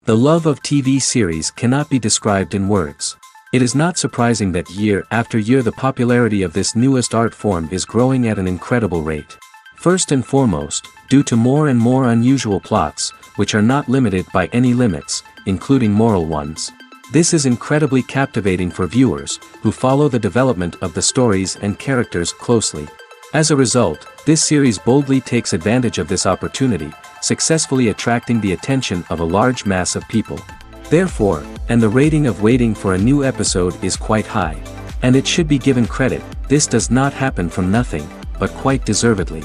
The love of TV series cannot be described in words. It is not surprising that year after year the popularity of this newest art form is growing at an incredible rate. First and foremost, due to more and more unusual plots, which are not limited by any limits, including moral ones. This is incredibly captivating for viewers, who follow the development of the stories and characters closely. As a result, this series boldly takes advantage of this opportunity, successfully attracting the attention of a large mass of people. Therefore, and the rating of waiting for a new episode is quite high. And it should be given credit, this does not happen from nothing, but quite deservedly.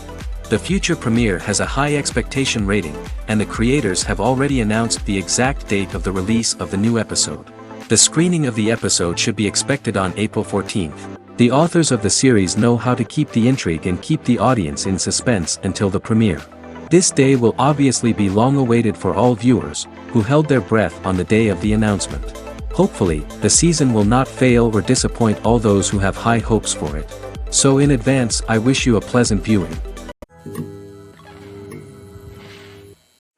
The future premiere has a high expectation rating, and the creators have already announced the exact date of the release of the new episode. The screening of the episode should be expected on April 14th. The authors of the series know how to keep the intrigue and keep the audience in suspense until the premiere. This day will obviously be long awaited for all viewers, who held their breath on the day of the announcement. Hopefully, the season will not fail or disappoint all those who have high hopes for it. So in advance, I wish you a pleasant viewing.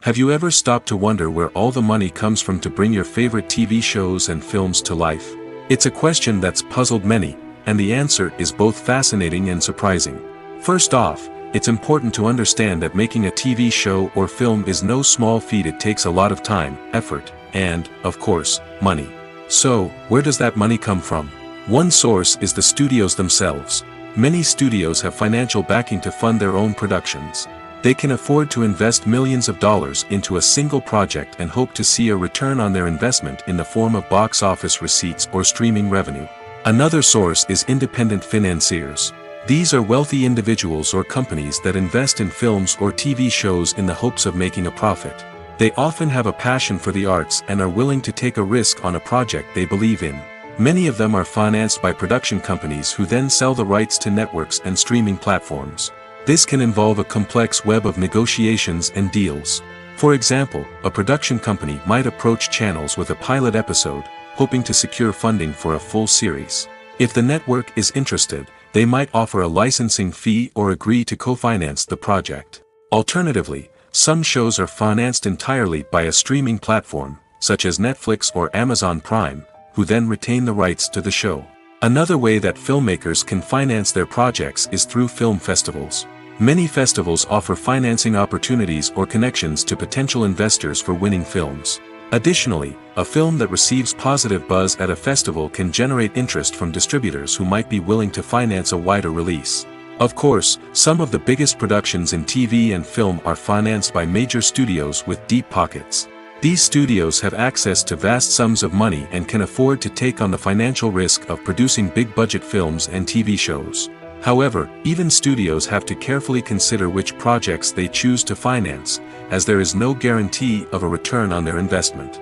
Have you ever stopped to wonder where all the money comes from to bring your favorite TV shows and films to life? It's a question that's puzzled many, and the answer is both fascinating and surprising. First off, it's important to understand that making a TV show or film is no small feat. It takes a lot of time, effort, and, of course, money. So, where does that money come from? One source is the studios themselves. Many studios have financial backing to fund their own productions. They can afford to invest millions of dollars into a single project and hope to see a return on their investment in the form of box office receipts or streaming revenue. Another source is independent financiers. These are wealthy individuals or companies that invest in films or TV shows in the hopes of making a profit. They often have a passion for the arts and are willing to take a risk on a project they believe in. Many of them are financed by production companies who then sell the rights to networks and streaming platforms. This can involve a complex web of negotiations and deals. For example, a production company might approach channels with a pilot episode, hoping to secure funding for a full series. If the network is interested, they might offer a licensing fee or agree to co-finance the project. Alternatively, some shows are financed entirely by a streaming platform, such as Netflix or Amazon Prime, who then retain the rights to the show. Another way that filmmakers can finance their projects is through film festivals. Many festivals offer financing opportunities or connections to potential investors for winning films. Additionally, a film that receives positive buzz at a festival can generate interest from distributors who might be willing to finance a wider release. Of course, some of the biggest productions in TV and film are financed by major studios with deep pockets. These studios have access to vast sums of money and can afford to take on the financial risk of producing big-budget films and TV shows. However, even studios have to carefully consider which projects they choose to finance, as there is no guarantee of a return on their investment.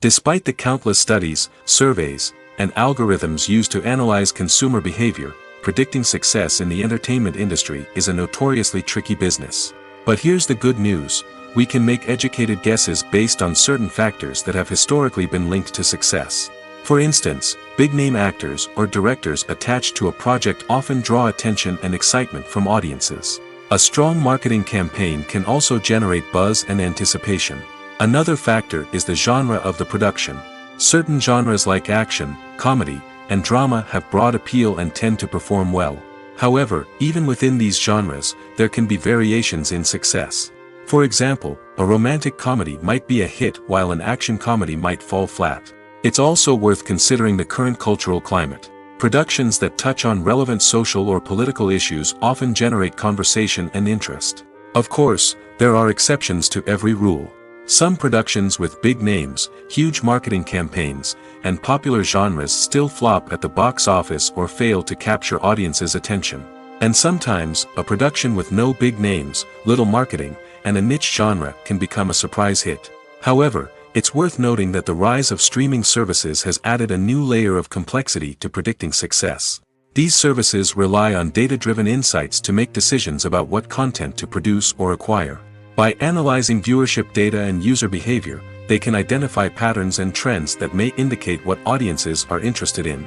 Despite the countless studies, surveys, and algorithms used to analyze consumer behavior, predicting success in the entertainment industry is a notoriously tricky business. But here's the good news: we can make educated guesses based on certain factors that have historically been linked to success. For instance, big-name actors or directors attached to a project often draw attention and excitement from audiences. A strong marketing campaign can also generate buzz and anticipation. Another factor is the genre of the production. Certain genres like action, comedy, and drama have broad appeal and tend to perform well. However, even within these genres, there can be variations in success. For example, a romantic comedy might be a hit while an action comedy might fall flat. It's also worth considering the current cultural climate. Productions that touch on relevant social or political issues often generate conversation and interest. Of course, there are exceptions to every rule. Some productions with big names, huge marketing campaigns, and popular genres still flop at the box office or fail to capture audiences' attention. And sometimes, a production with no big names, little marketing, and a niche genre can become a surprise hit. However, it's worth noting that the rise of streaming services has added a new layer of complexity to predicting success. These services rely on data-driven insights to make decisions about what content to produce or acquire. By analyzing viewership data and user behavior, they can identify patterns and trends that may indicate what audiences are interested in.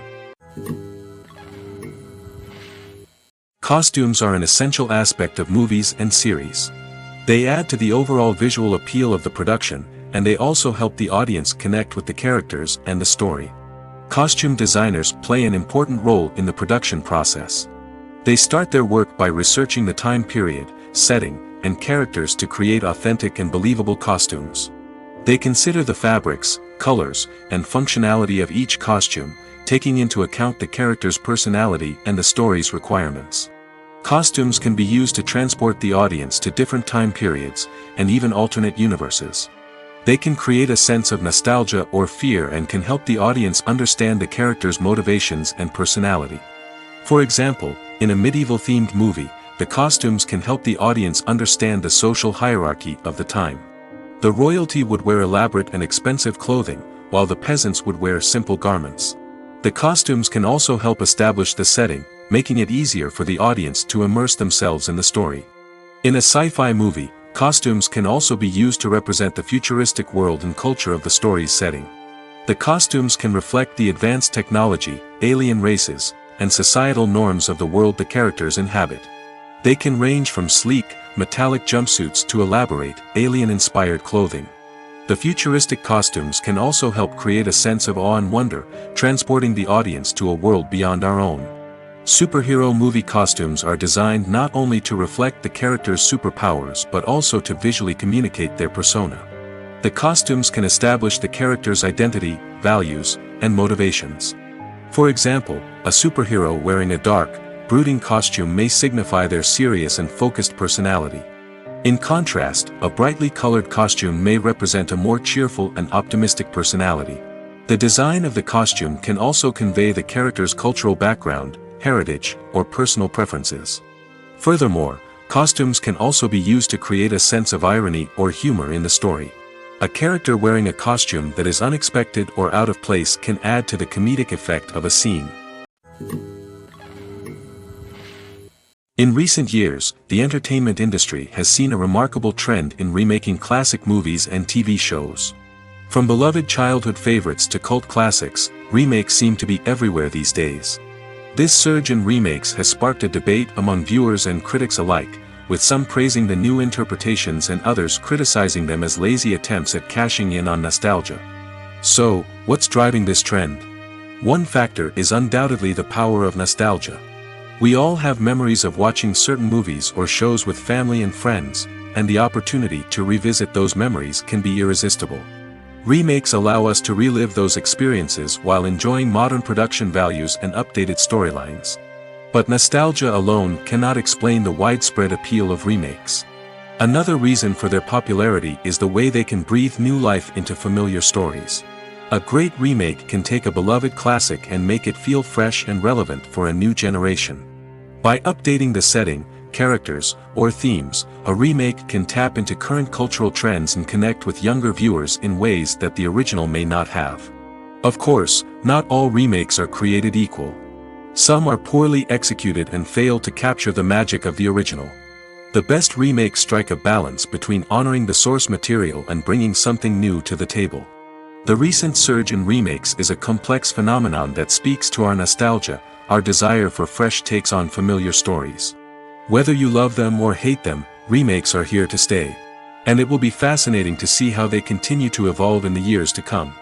Costumes are an essential aspect of movies and series. They add to the overall visual appeal of the production, and they also help the audience connect with the characters and the story. Costume designers play an important role in the production process. They start their work by researching the time period, setting, and characters to create authentic and believable costumes. They consider the fabrics, colors, and functionality of each costume, taking into account the character's personality and the story's requirements. Costumes can be used to transport the audience to different time periods, and even alternate universes. They can create a sense of nostalgia or fear and can help the audience understand the character's motivations and personality. For example, in a medieval-themed movie, the costumes can help the audience understand the social hierarchy of the time. The royalty would wear elaborate and expensive clothing, while the peasants would wear simple garments. The costumes can also help establish the setting, making it easier for the audience to immerse themselves in the story. In a sci-fi movie, costumes can also be used to represent the futuristic world and culture of the story's setting. The costumes can reflect the advanced technology, alien races, and societal norms of the world the characters inhabit. They can range from sleek, metallic jumpsuits to elaborate, alien-inspired clothing. The futuristic costumes can also help create a sense of awe and wonder, transporting the audience to a world beyond our own. Superhero movie costumes are designed not only to reflect the character's superpowers but also to visually communicate their persona. The costumes can establish the character's identity, values, and motivations. For example, a superhero wearing a dark, brooding costume may signify their serious and focused personality. In contrast, a brightly colored costume may represent a more cheerful and optimistic personality. The design of the costume can also convey the character's cultural background, heritage, or personal preferences. Furthermore, costumes can also be used to create a sense of irony or humor in the story. A character wearing a costume that is unexpected or out of place can add to the comedic effect of a scene. In recent years, the entertainment industry has seen a remarkable trend in remaking classic movies and TV shows. From beloved childhood favorites to cult classics, remakes seem to be everywhere these days. This surge in remakes has sparked a debate among viewers and critics alike, with some praising the new interpretations and others criticizing them as lazy attempts at cashing in on nostalgia. So, what's driving this trend? One factor is undoubtedly the power of nostalgia. We all have memories of watching certain movies or shows with family and friends, and the opportunity to revisit those memories can be irresistible. Remakes allow us to relive those experiences while enjoying modern production values and updated storylines. But nostalgia alone cannot explain the widespread appeal of remakes. Another reason for their popularity is the way they can breathe new life into familiar stories. A great remake can take a beloved classic and make it feel fresh and relevant for a new generation. By updating the setting, characters, or themes, a remake can tap into current cultural trends and connect with younger viewers in ways that the original may not have. Of course, not all remakes are created equal. Some are poorly executed and fail to capture the magic of the original. The best remakes strike a balance between honoring the source material and bringing something new to the table. The recent surge in remakes is a complex phenomenon that speaks to our nostalgia, our desire for fresh takes on familiar stories. Whether you love them or hate them, remakes are here to stay. And it will be fascinating to see how they continue to evolve in the years to come.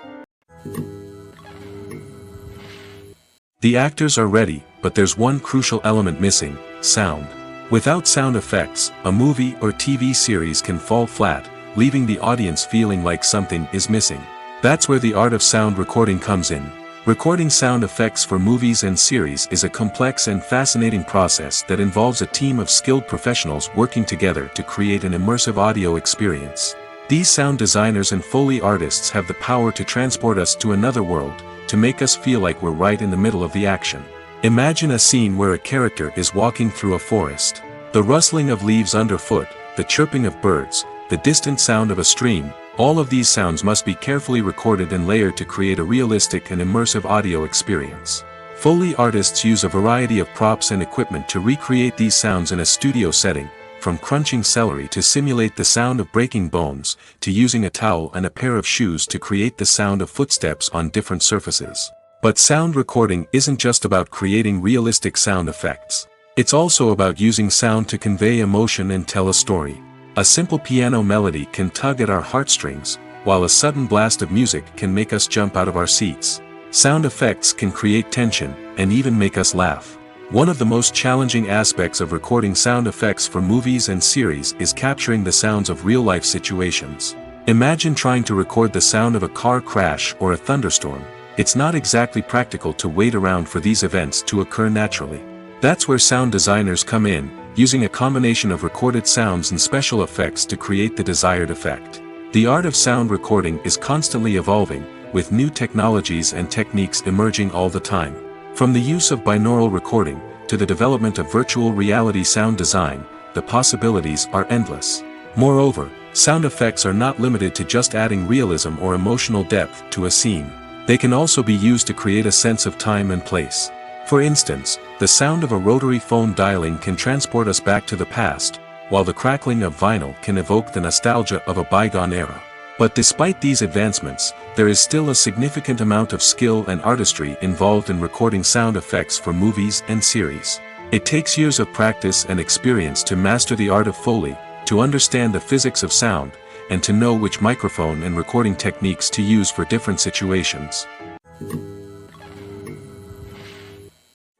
The actors are ready, but there's one crucial element missing: sound. Without sound effects, a movie or TV series can fall flat, leaving the audience feeling like something is missing. That's where the art of sound recording comes in. Recording sound effects for movies and series is a complex and fascinating process that involves a team of skilled professionals working together to create an immersive audio experience. These sound designers and Foley artists have the power to transport us to another world, to make us feel like we're right in the middle of the action. Imagine a scene where a character is walking through a forest. The rustling of leaves underfoot, the chirping of birds, the distant sound of a stream, all of these sounds must be carefully recorded and layered to create a realistic and immersive audio experience. Foley artists use a variety of props and equipment to recreate these sounds in a studio setting, from crunching celery to simulate the sound of breaking bones, to using a towel and a pair of shoes to create the sound of footsteps on different surfaces. But sound recording isn't just about creating realistic sound effects. It's also about using sound to convey emotion and tell a story. A simple piano melody can tug at our heartstrings, while a sudden blast of music can make us jump out of our seats. Sound effects can create tension, and even make us laugh. One of the most challenging aspects of recording sound effects for movies and series is capturing the sounds of real-life situations. Imagine trying to record the sound of a car crash or a thunderstorm. It's not exactly practical to wait around for these events to occur naturally. That's where sound designers come in, using a combination of recorded sounds and special effects to create the desired effect. The art of sound recording is constantly evolving, with new technologies and techniques emerging all the time. From the use of binaural recording, to the development of virtual reality sound design, the possibilities are endless. Moreover, sound effects are not limited to just adding realism or emotional depth to a scene. They can also be used to create a sense of time and place. For instance, the sound of a rotary phone dialing can transport us back to the past, while the crackling of vinyl can evoke the nostalgia of a bygone era. But despite these advancements, there is still a significant amount of skill and artistry involved in recording sound effects for movies and series. It takes years of practice and experience to master the art of Foley, to understand the physics of sound, and to know which microphone and recording techniques to use for different situations.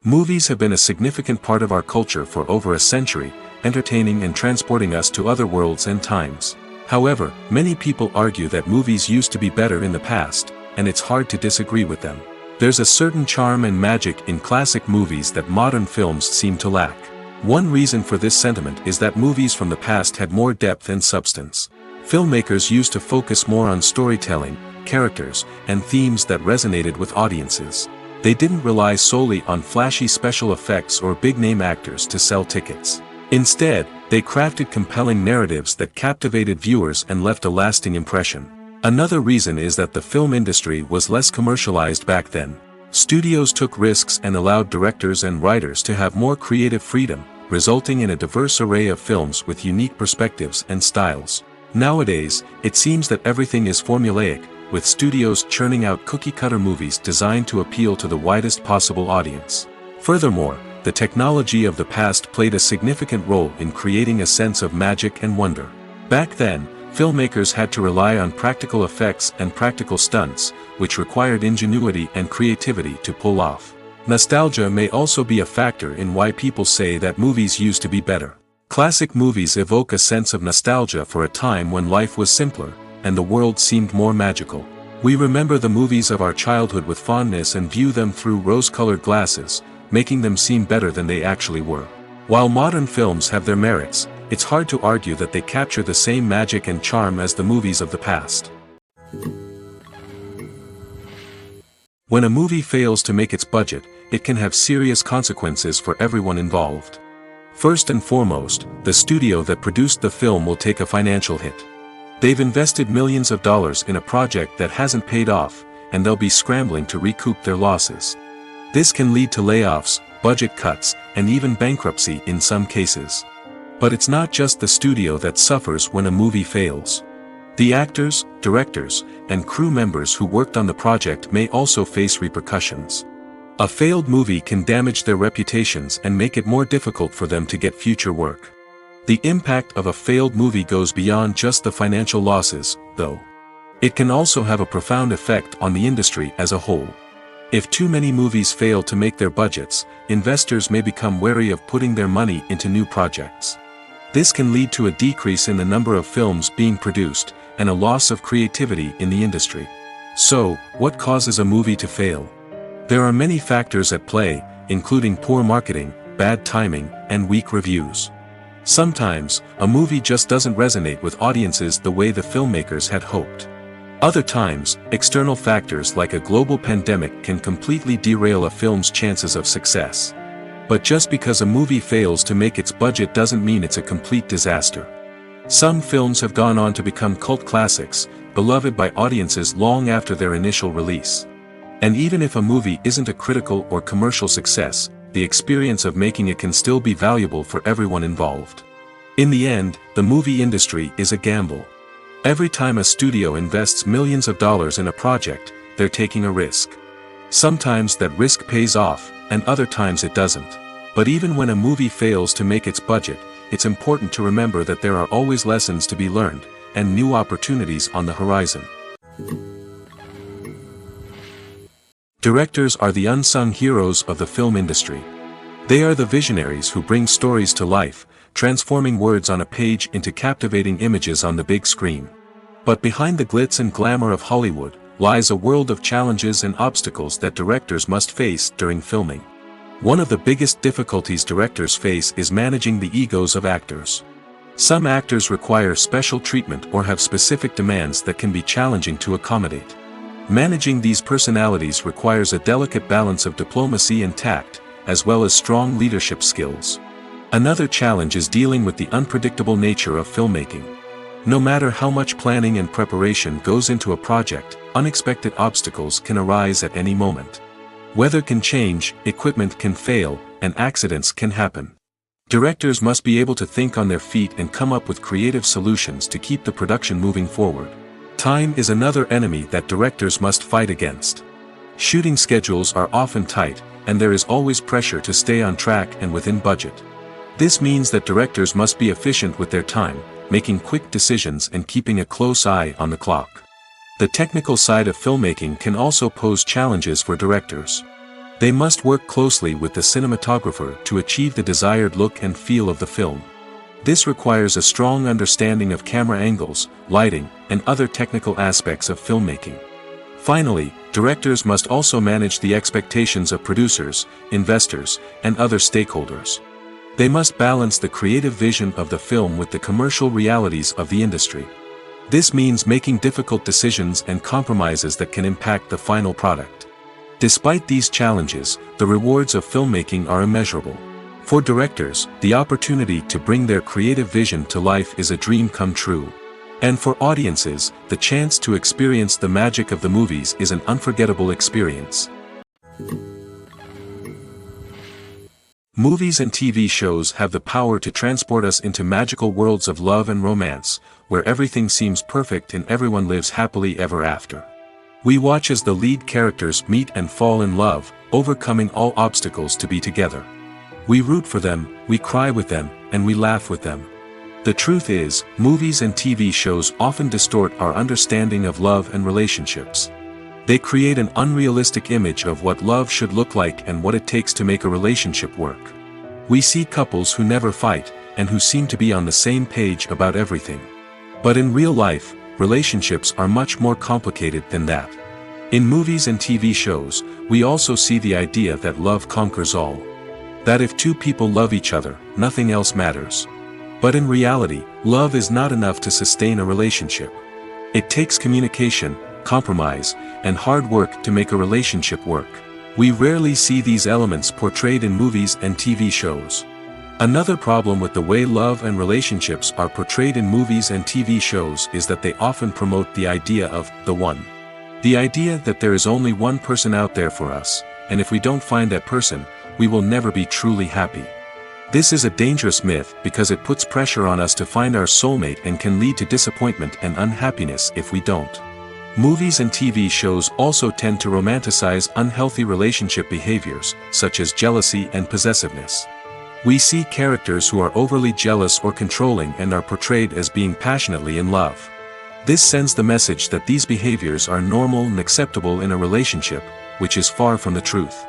Movies have been a significant part of our culture for over a century, entertaining and transporting us to other worlds and times. However, many people argue that movies used to be better in the past, and it's hard to disagree with them. There's a certain charm and magic in classic movies that modern films seem to lack. One reason for this sentiment is that movies from the past had more depth and substance. Filmmakers used to focus more on storytelling, characters, and themes that resonated with audiences. They didn't rely solely on flashy special effects or big-name actors to sell tickets. Instead, they crafted compelling narratives that captivated viewers and left a lasting impression. Another reason is that the film industry was less commercialized back then. Studios took risks and allowed directors and writers to have more creative freedom, resulting in a diverse array of films with unique perspectives and styles. Nowadays, it seems that everything is formulaic, with studios churning out cookie-cutter movies designed to appeal to the widest possible audience. Furthermore, the technology of the past played a significant role in creating a sense of magic and wonder. Back then, filmmakers had to rely on practical effects and practical stunts, which required ingenuity and creativity to pull off. Nostalgia may also be a factor in why people say that movies used to be better. Classic movies evoke a sense of nostalgia for a time when life was simpler, and the world seemed more magical. We remember the movies of our childhood with fondness and view them through rose-colored glasses, making them seem better than they actually were. While modern films have their merits, it's hard to argue that they capture the same magic and charm as the movies of the past. When a movie fails to make its budget, it can have serious consequences for everyone involved. First and foremost, the studio that produced the film will take a financial hit. They've invested millions of dollars in a project that hasn't paid off, and they'll be scrambling to recoup their losses. This can lead to layoffs, budget cuts, and even bankruptcy in some cases. But it's not just the studio that suffers when a movie fails. The actors, directors, and crew members who worked on the project may also face repercussions. A failed movie can damage their reputations and make it more difficult for them to get future work. The impact of a failed movie goes beyond just the financial losses, though. It can also have a profound effect on the industry as a whole. If too many movies fail to make their budgets, investors may become wary of putting their money into new projects. This can lead to a decrease in the number of films being produced, and a loss of creativity in the industry. So, what causes a movie to fail? There are many factors at play, including poor marketing, bad timing, and weak reviews. Sometimes, a movie just doesn't resonate with audiences the way the filmmakers had hoped. Other times, external factors like a global pandemic can completely derail a film's chances of success. But just because a movie fails to make its budget doesn't mean it's a complete disaster. Some films have gone on to become cult classics, beloved by audiences long after their initial release. And even if a movie isn't a critical or commercial success, the experience of making it can still be valuable for everyone involved. In the end, the movie industry is a gamble. Every time a studio invests millions of dollars in a project, they're taking a risk. Sometimes that risk pays off, and other times it doesn't. But even when a movie fails to make its budget, it's important to remember that there are always lessons to be learned, and new opportunities on the horizon. Directors are the unsung heroes of the film industry. They are the visionaries who bring stories to life, transforming words on a page into captivating images on the big screen. But behind the glitz and glamour of Hollywood lies a world of challenges and obstacles that directors must face during filming. One of the biggest difficulties directors face is managing the egos of actors. Some actors require special treatment or have specific demands that can be challenging to accommodate. Managing these personalities requires a delicate balance of diplomacy and tact, as well as strong leadership skills. Another challenge is dealing with the unpredictable nature of filmmaking. No matter how much planning and preparation goes into a project, unexpected obstacles can arise at any moment. Weather can change, equipment can fail, and accidents can happen. Directors must be able to think on their feet and come up with creative solutions to keep the production moving forward. Time is another enemy that directors must fight against. Shooting schedules are often tight, and there is always pressure to stay on track and within budget. This means that directors must be efficient with their time, making quick decisions and keeping a close eye on the clock. The technical side of filmmaking can also pose challenges for directors. They must work closely with the cinematographer to achieve the desired look and feel of the film. This requires a strong understanding of camera angles, lighting, and other technical aspects of filmmaking. Finally, directors must also manage the expectations of producers, investors, and other stakeholders. They must balance the creative vision of the film with the commercial realities of the industry. This means making difficult decisions and compromises that can impact the final product. Despite these challenges, the rewards of filmmaking are immeasurable. For directors, the opportunity to bring their creative vision to life is a dream come true. And for audiences, the chance to experience the magic of the movies is an unforgettable experience. Movies and TV shows have the power to transport us into magical worlds of love and romance, where everything seems perfect and everyone lives happily ever after. We watch as the lead characters meet and fall in love, overcoming all obstacles to be together. We root for them, we cry with them, and we laugh with them. The truth is, movies and TV shows often distort our understanding of love and relationships. They create an unrealistic image of what love should look like and what it takes to make a relationship work. We see couples who never fight, and who seem to be on the same page about everything. But in real life, relationships are much more complicated than that. In movies and TV shows, we also see the idea that love conquers all. That if two people love each other, nothing else matters. But in reality, love is not enough to sustain a relationship. It takes communication, compromise, and hard work to make a relationship work. We rarely see these elements portrayed in movies and TV shows. Another problem with the way love and relationships are portrayed in movies and TV shows is that they often promote the idea of the one. The idea that there is only one person out there for us, and if we don't find that person, we will never be truly happy. This is a dangerous myth because it puts pressure on us to find our soulmate and can lead to disappointment and unhappiness if we don't. Movies and TV shows also tend to romanticize unhealthy relationship behaviors, such as jealousy and possessiveness. We see characters who are overly jealous or controlling and are portrayed as being passionately in love. This sends the message that these behaviors are normal and acceptable in a relationship, which is far from the truth.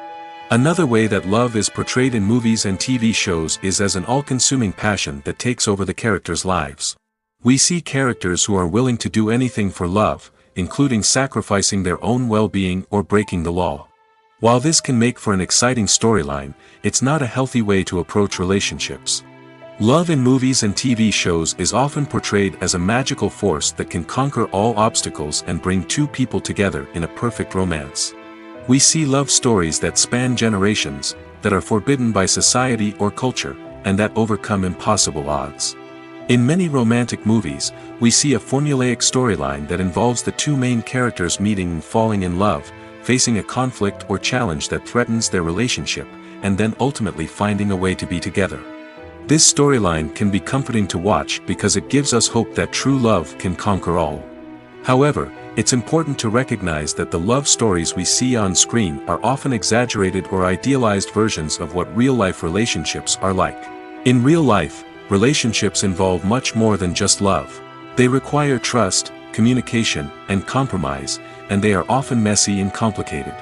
Another way that love is portrayed in movies and TV shows is as an all-consuming passion that takes over the characters' lives. We see characters who are willing to do anything for love, including sacrificing their own well-being or breaking the law. While this can make for an exciting storyline, it's not a healthy way to approach relationships. Love in movies and TV shows is often portrayed as a magical force that can conquer all obstacles and bring two people together in a perfect romance. We see love stories that span generations, that are forbidden by society or culture, and that overcome impossible odds. In many romantic movies, we see a formulaic storyline that involves the two main characters meeting and falling in love, facing a conflict or challenge that threatens their relationship, and then ultimately finding a way to be together. This storyline can be comforting to watch because it gives us hope that true love can conquer all. However, it's important to recognize that the love stories we see on screen are often exaggerated or idealized versions of what real-life relationships are like. In real life, relationships involve much more than just love. They require trust, communication, and compromise, and they are often messy and complicated.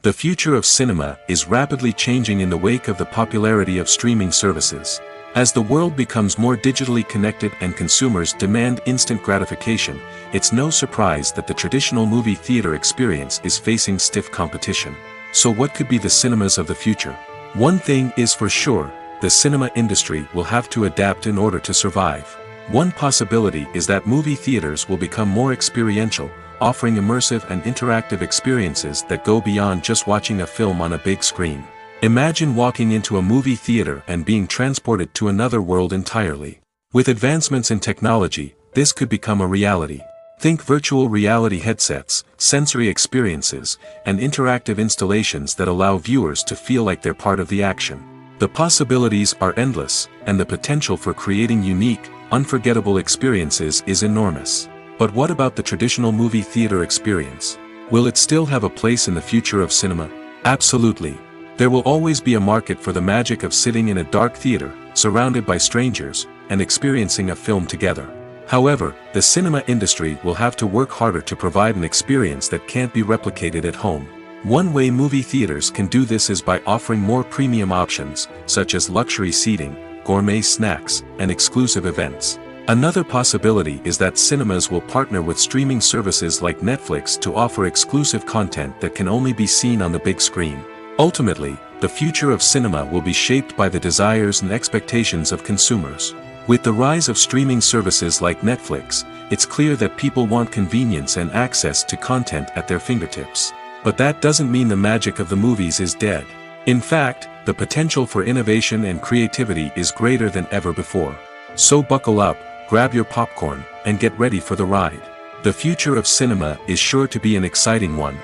The future of cinema is rapidly changing in the wake of the popularity of streaming services. As the world becomes more digitally connected and consumers demand instant gratification, it's no surprise that the traditional movie theater experience is facing stiff competition. So what could be the cinemas of the future? One thing is for sure, the cinema industry will have to adapt in order to survive. One possibility is that movie theaters will become more experiential, offering immersive and interactive experiences that go beyond just watching a film on a big screen. Imagine walking into a movie theater and being transported to another world entirely. With advancements in technology, this could become a reality. Think virtual reality headsets, sensory experiences, and interactive installations that allow viewers to feel like they're part of the action. The possibilities are endless, and the potential for creating unique, unforgettable experiences is enormous. But what about the traditional movie theater experience? Will it still have a place in the future of cinema? Absolutely. There will always be a market for the magic of sitting in a dark theater, surrounded by strangers, and experiencing a film together. However, the cinema industry will have to work harder to provide an experience that can't be replicated at home. One way movie theaters can do this is by offering more premium options, such as luxury seating, gourmet snacks, and exclusive events. Another possibility is that cinemas will partner with streaming services like Netflix to offer exclusive content that can only be seen on the big screen. Ultimately, the future of cinema will be shaped by the desires and expectations of consumers. With the rise of streaming services like Netflix, it's clear that people want convenience and access to content at their fingertips. But that doesn't mean the magic of the movies is dead. In fact, the potential for innovation and creativity is greater than ever before. So buckle up, grab your popcorn, and get ready for the ride. The future of cinema is sure to be an exciting one.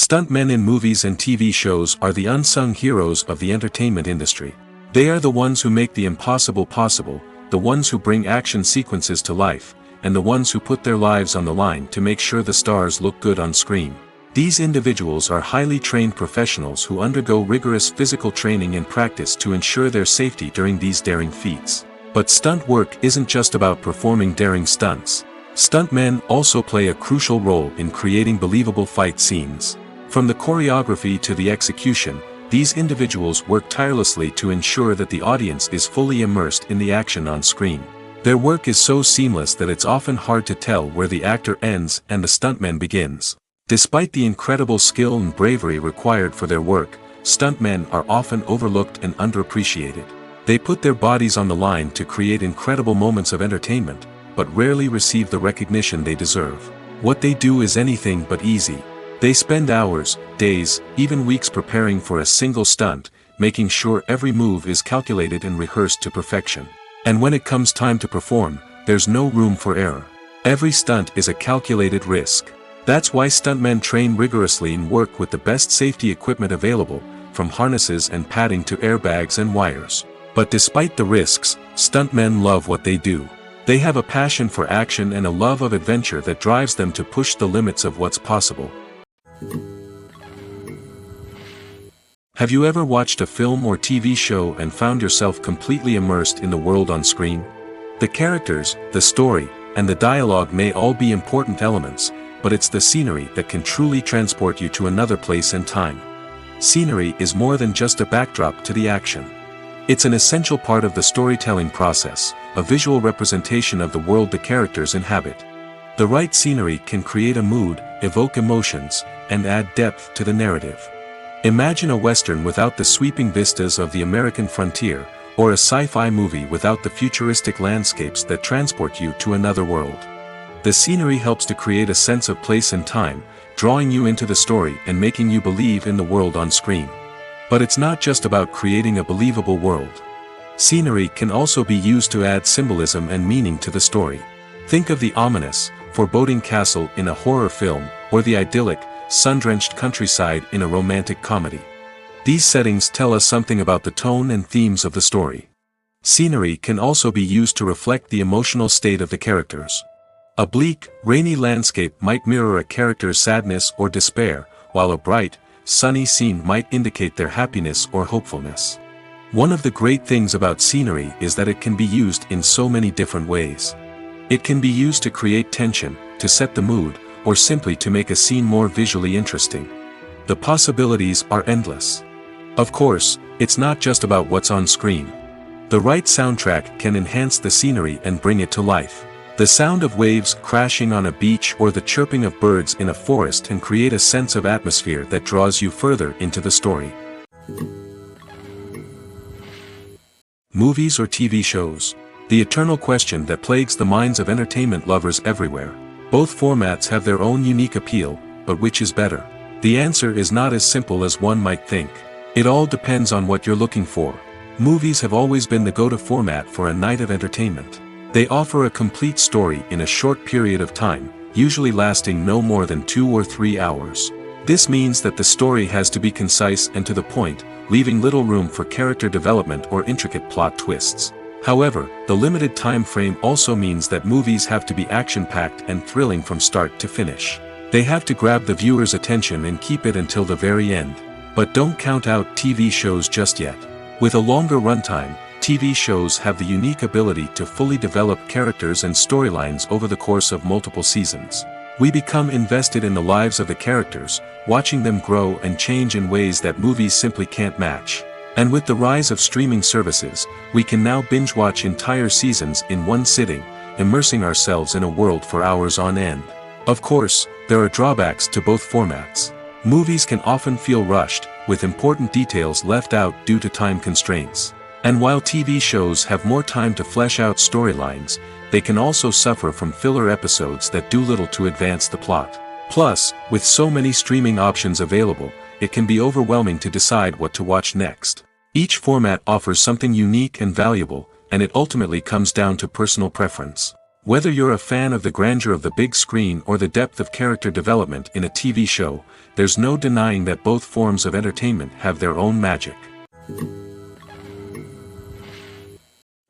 Stuntmen in movies and TV shows are the unsung heroes of the entertainment industry. They are the ones who make the impossible possible, the ones who bring action sequences to life, and the ones who put their lives on the line to make sure the stars look good on screen. These individuals are highly trained professionals who undergo rigorous physical training and practice to ensure their safety during these daring feats. But stunt work isn't just about performing daring stunts. Stuntmen also play a crucial role in creating believable fight scenes. From the choreography to the execution, these individuals work tirelessly to ensure that the audience is fully immersed in the action on screen. Their work is so seamless that it's often hard to tell where the actor ends and the stuntman begins. Despite the incredible skill and bravery required for their work, stuntmen are often overlooked and underappreciated. They put their bodies on the line to create incredible moments of entertainment, but rarely receive the recognition they deserve. What they do is anything but easy. They spend hours, days, even weeks preparing for a single stunt, making sure every move is calculated and rehearsed to perfection. And when it comes time to perform, there's no room for error. Every stunt is a calculated risk. That's why stuntmen train rigorously and work with the best safety equipment available, from harnesses and padding to airbags and wires. But despite the risks, stuntmen love what they do. They have a passion for action and a love of adventure that drives them to push the limits of what's possible. Have you ever watched a film or TV show and found yourself completely immersed in the world on screen? The characters, the story, and the dialogue may all be important elements, but it's the scenery that can truly transport you to another place and time. Scenery is more than just a backdrop to the action. It's an essential part of the storytelling process, a visual representation of the world the characters inhabit. The right scenery can create a mood, evoke emotions, and add depth to the narrative. Imagine a Western without the sweeping vistas of the American frontier, or a sci-fi movie without the futuristic landscapes that transport you to another world. The scenery helps to create a sense of place and time, drawing you into the story and making you believe in the world on screen. But it's not just about creating a believable world. Scenery can also be used to add symbolism and meaning to the story. Think of the ominous, foreboding castle in a horror film, or the idyllic, sun-drenched countryside in a romantic comedy. These settings tell us something about the tone and themes of the story. Scenery can also be used to reflect the emotional state of the characters. A bleak, rainy landscape might mirror a character's sadness or despair, while a bright, sunny scene might indicate their happiness or hopefulness. One of the great things about scenery is that it can be used in so many different ways. It can be used to create tension, to set the mood, or simply to make a scene more visually interesting. The possibilities are endless. Of course, it's not just about what's on screen. The right soundtrack can enhance the scenery and bring it to life. The sound of waves crashing on a beach or the chirping of birds in a forest can create a sense of atmosphere that draws you further into the story. Movies or TV shows? The eternal question that plagues the minds of entertainment lovers everywhere. Both formats have their own unique appeal, but which is better? The answer is not as simple as one might think. It all depends on what you're looking for. Movies have always been the go-to format for a night of entertainment. They offer a complete story in a short period of time, usually lasting no more than 2 or 3 hours. This means that the story has to be concise and to the point, leaving little room for character development or intricate plot twists. However, the limited time frame also means that movies have to be action-packed and thrilling from start to finish. They have to grab the viewer's attention and keep it until the very end. But don't count out TV shows just yet. With a longer runtime, TV shows have the unique ability to fully develop characters and storylines over the course of multiple seasons. We become invested in the lives of the characters, watching them grow and change in ways that movies simply can't match. And with the rise of streaming services, we can now binge-watch entire seasons in one sitting, immersing ourselves in a world for hours on end. Of course, there are drawbacks to both formats. Movies can often feel rushed, with important details left out due to time constraints. And while TV shows have more time to flesh out storylines, they can also suffer from filler episodes that do little to advance the plot. Plus, with so many streaming options available, it can be overwhelming to decide what to watch next. Each format offers something unique and valuable, and it ultimately comes down to personal preference. Whether you're a fan of the grandeur of the big screen or the depth of character development in a TV show, there's no denying that both forms of entertainment have their own magic.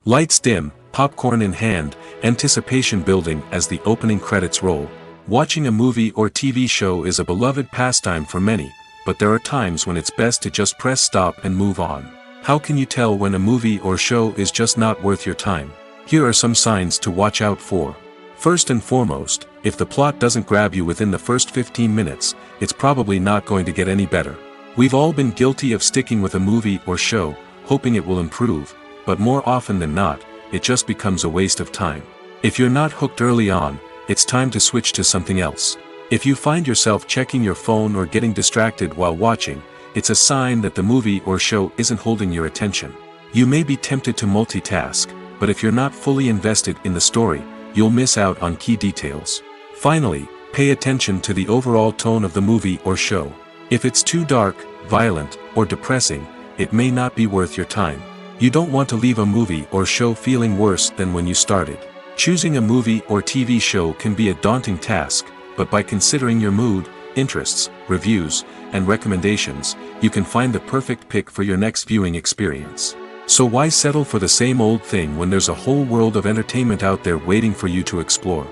Lights dim, popcorn in hand, anticipation building as the opening credits roll. Watching a movie or TV show is a beloved pastime for many, but there are times when it's best to just press stop and move on. How can you tell when a movie or show is just not worth your time? Here are some signs to watch out for. First and foremost, if the plot doesn't grab you within the first 15 minutes, it's probably not going to get any better. We've all been guilty of sticking with a movie or show, hoping it will improve, but more often than not, it just becomes a waste of time. If you're not hooked early on, it's time to switch to something else. If you find yourself checking your phone or getting distracted while watching, it's a sign that the movie or show isn't holding your attention. You may be tempted to multitask, but if you're not fully invested in the story, you'll miss out on key details. Finally, pay attention to the overall tone of the movie or show. If it's too dark, violent, or depressing, it may not be worth your time. You don't want to leave a movie or show feeling worse than when you started. Choosing a movie or TV show can be a daunting task, but by considering your mood, interests, reviews, and recommendations, you can find the perfect pick for your next viewing experience. So why settle for the same old thing when there's a whole world of entertainment out there waiting for you to explore?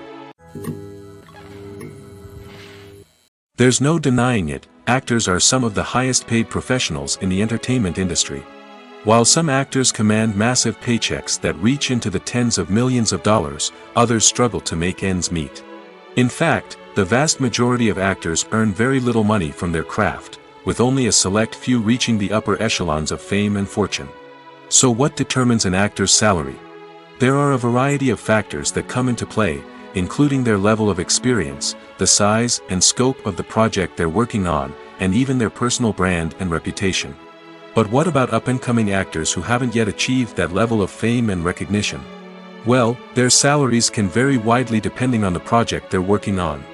There's no denying it, actors are some of the highest paid professionals in the entertainment industry. While some actors command massive paychecks that reach into the tens of millions of dollars, others struggle to make ends meet. In fact, the vast majority of actors earn very little money from their craft, with only a select few reaching the upper echelons of fame and fortune. So what determines an actor's salary? There are a variety of factors that come into play, including their level of experience, the size and scope of the project they're working on, and even their personal brand and reputation. But what about up-and-coming actors who haven't yet achieved that level of fame and recognition? Well, their salaries can vary widely depending on the project they're working on.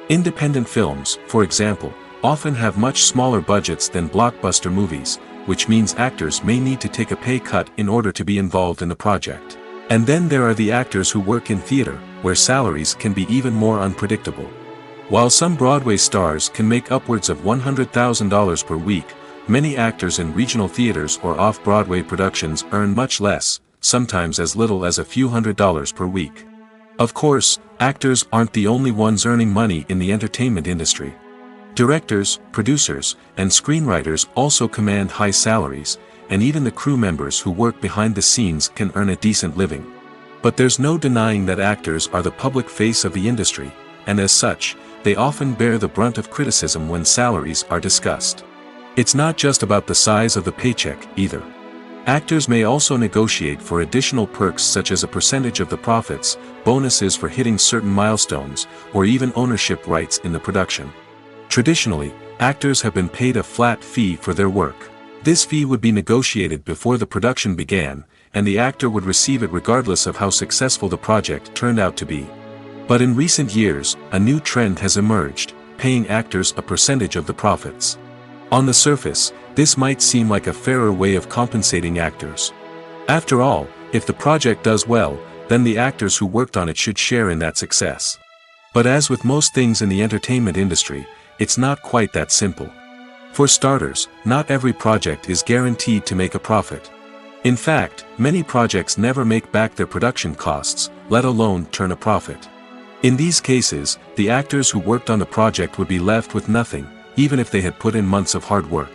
Independent films, for example, often have much smaller budgets than blockbuster movies, which means actors may need to take a pay cut in order to be involved in the project. And then there are the actors who work in theater, where salaries can be even more unpredictable. While some Broadway stars can make upwards of $100,000 per week, many actors in regional theaters or off-Broadway productions earn much less, sometimes as little as a few $100s per week. Of course, actors aren't the only ones earning money in the entertainment industry. Directors, producers, and screenwriters also command high salaries, and even the crew members who work behind the scenes can earn a decent living. But there's no denying that actors are the public face of the industry, and as such, they often bear the brunt of criticism when salaries are discussed. It's not just about the size of the paycheck, either. Actors may also negotiate for additional perks such as a percentage of the profits, bonuses for hitting certain milestones, or even ownership rights in the production. Traditionally, actors have been paid a flat fee for their work. This fee would be negotiated before the production began, and the actor would receive it regardless of how successful the project turned out to be. But in recent years, a new trend has emerged, paying actors a percentage of the profits. On the surface, this might seem like a fairer way of compensating actors. After all, if the project does well, then the actors who worked on it should share in that success. But as with most things in the entertainment industry, it's not quite that simple. For starters, not every project is guaranteed to make a profit. In fact, many projects never make back their production costs, let alone turn a profit. In these cases, the actors who worked on the project would be left with nothing, even if they had put in months of hard work.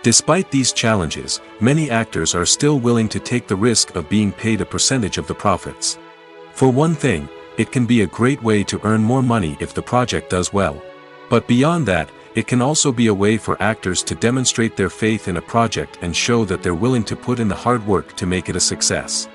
Despite these challenges, many actors are still willing to take the risk of being paid a percentage of the profits. For one thing, it can be a great way to earn more money if the project does well. But beyond that, it can also be a way for actors to demonstrate their faith in a project and show that they're willing to put in the hard work to make it a success.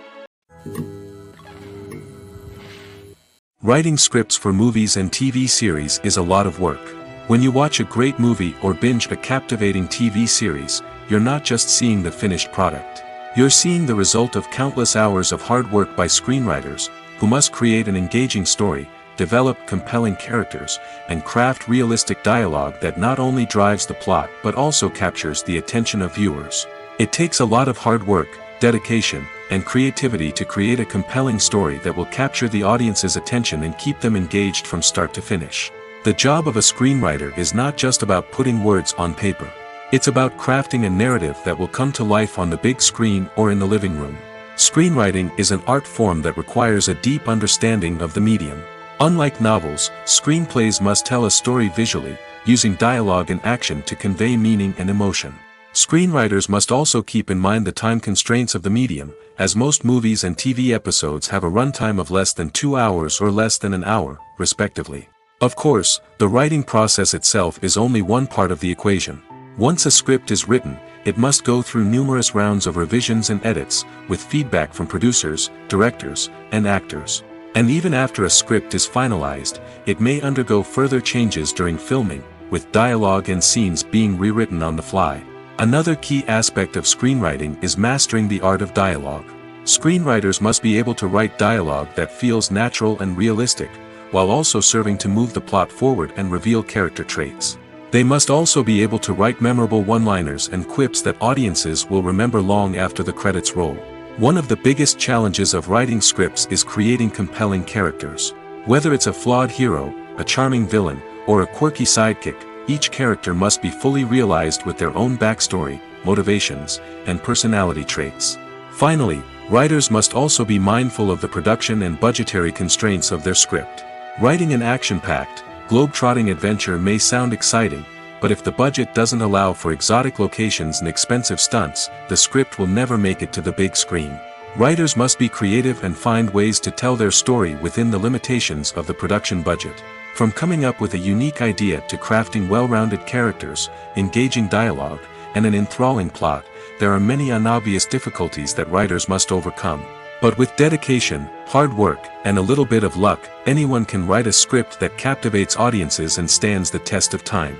Writing scripts for movies and TV series is a lot of work. When you watch a great movie or binge a captivating TV series, you're not just seeing the finished product. You're seeing the result of countless hours of hard work by screenwriters, who must create an engaging story, develop compelling characters, and craft realistic dialogue that not only drives the plot but also captures the attention of viewers. It takes a lot of hard work, dedication, and creativity to create a compelling story that will capture the audience's attention and keep them engaged from start to finish. The job of a screenwriter is not just about putting words on paper. It's about crafting a narrative that will come to life on the big screen or in the living room. Screenwriting is an art form that requires a deep understanding of the medium. Unlike novels, screenplays must tell a story visually, using dialogue and action to convey meaning and emotion. Screenwriters must also keep in mind the time constraints of the medium, as most movies and TV episodes have a runtime of less than 2 hours or less than an hour, respectively. Of course, the writing process itself is only one part of the equation. Once a script is written, it must go through numerous rounds of revisions and edits, with feedback from producers, directors, and actors. And even after a script is finalized, it may undergo further changes during filming, with dialogue and scenes being rewritten on the fly. Another key aspect of screenwriting is mastering the art of dialogue. Screenwriters must be able to write dialogue that feels natural and realistic, while also serving to move the plot forward and reveal character traits. They must also be able to write memorable one-liners and quips that audiences will remember long after the credits roll. One of the biggest challenges of writing scripts is creating compelling characters. Whether it's a flawed hero, a charming villain, or a quirky sidekick, each character must be fully realized with their own backstory, motivations, and personality traits. Finally, writers must also be mindful of the production and budgetary constraints of their script. Writing an action-packed, globe-trotting adventure may sound exciting, but if the budget doesn't allow for exotic locations and expensive stunts, the script will never make it to the big screen. Writers must be creative and find ways to tell their story within the limitations of the production budget. From coming up with a unique idea to crafting well-rounded characters, engaging dialogue, and an enthralling plot, there are many unobvious difficulties that writers must overcome. But with dedication, hard work, and a little bit of luck, anyone can write a script that captivates audiences and stands the test of time.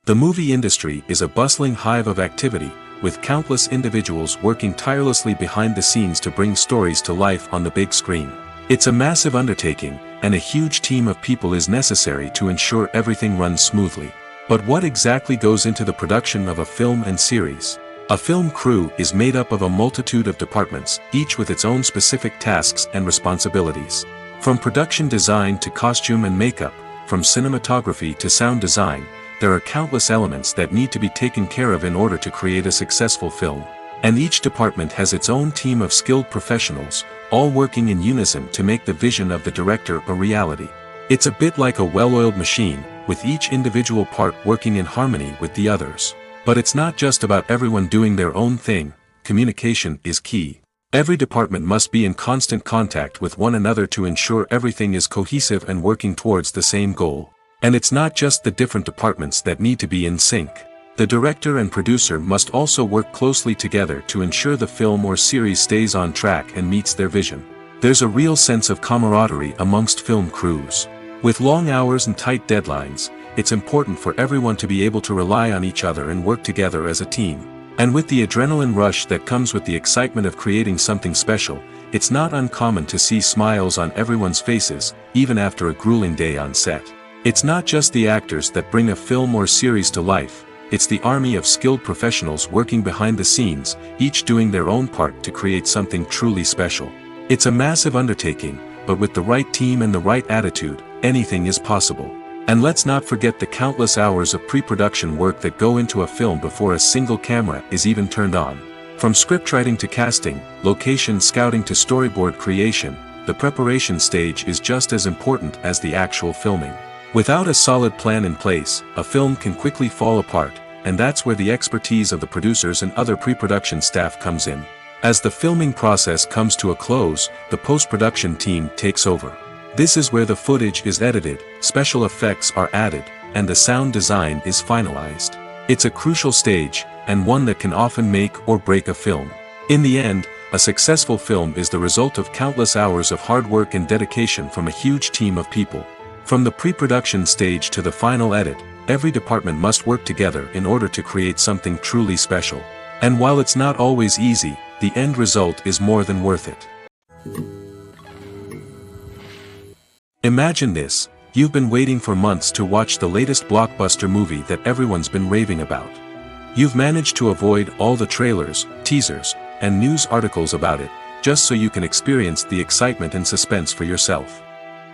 The movie industry is a bustling hive of activity, with countless individuals working tirelessly behind the scenes to bring stories to life on the big screen. It's a massive undertaking, and a huge team of people is necessary to ensure everything runs smoothly. But what exactly goes into the production of a film and series? A film crew is made up of a multitude of departments, each with its own specific tasks and responsibilities. From production design to costume and makeup, from cinematography to sound design, there are countless elements that need to be taken care of in order to create a successful film. And each department has its own team of skilled professionals, all working in unison to make the vision of the director a reality. It's a bit like a well-oiled machine, with each individual part working in harmony with the others. But it's not just about everyone doing their own thing. Communication is key. Every department must be in constant contact with one another to ensure everything is cohesive and working towards the same goal. And it's not just the different departments that need to be in sync. The director and producer must also work closely together to ensure the film or series stays on track and meets their vision. There's a real sense of camaraderie amongst film crews. With long hours and tight deadlines, it's important for everyone to be able to rely on each other and work together as a team. And with the adrenaline rush that comes with the excitement of creating something special, it's not uncommon to see smiles on everyone's faces, even after a grueling day on set. It's not just the actors that bring a film or series to life, it's the army of skilled professionals working behind the scenes, each doing their own part to create something truly special. It's a massive undertaking, but with the right team and the right attitude, anything is possible. And let's not forget the countless hours of pre-production work that go into a film before a single camera is even turned on. From scriptwriting to casting, location scouting to storyboard creation, the preparation stage is just as important as the actual filming. Without a solid plan in place, a film can quickly fall apart, and that's where the expertise of the producers and other pre-production staff comes in. As the filming process comes to a close, the post-production team takes over. This is where the footage is edited, special effects are added, and the sound design is finalized. It's a crucial stage, and one that can often make or break a film. In the end, a successful film is the result of countless hours of hard work and dedication from a huge team of people. From the pre-production stage to the final edit, every department must work together in order to create something truly special. And while it's not always easy, the end result is more than worth it. Imagine this, you've been waiting for months to watch the latest blockbuster movie that everyone's been raving about. You've managed to avoid all the trailers, teasers, and news articles about it, just so you can experience the excitement and suspense for yourself.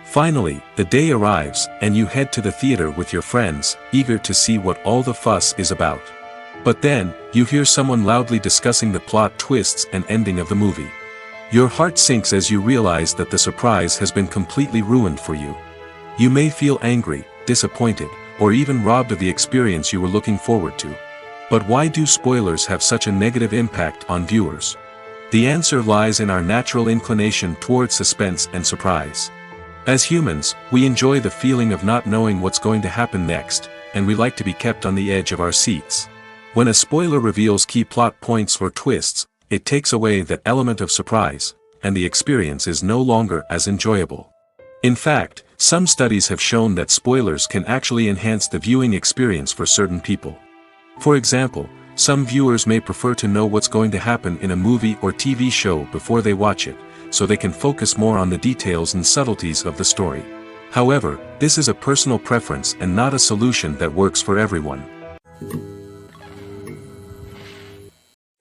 Finally, the day arrives, and you head to the theater with your friends, eager to see what all the fuss is about. But then, you hear someone loudly discussing the plot twists and ending of the movie. Your heart sinks as you realize that the surprise has been completely ruined for you. You may feel angry, disappointed, or even robbed of the experience you were looking forward to. But why do spoilers have such a negative impact on viewers? The answer lies in our natural inclination toward suspense and surprise. As humans, we enjoy the feeling of not knowing what's going to happen next, and we like to be kept on the edge of our seats. When a spoiler reveals key plot points or twists, it takes away that element of surprise, and the experience is no longer as enjoyable. In fact, some studies have shown that spoilers can actually enhance the viewing experience for certain people. For example, some viewers may prefer to know what's going to happen in a movie or TV show before they watch it, so they can focus more on the details and subtleties of the story. However, this is a personal preference and not a solution that works for everyone.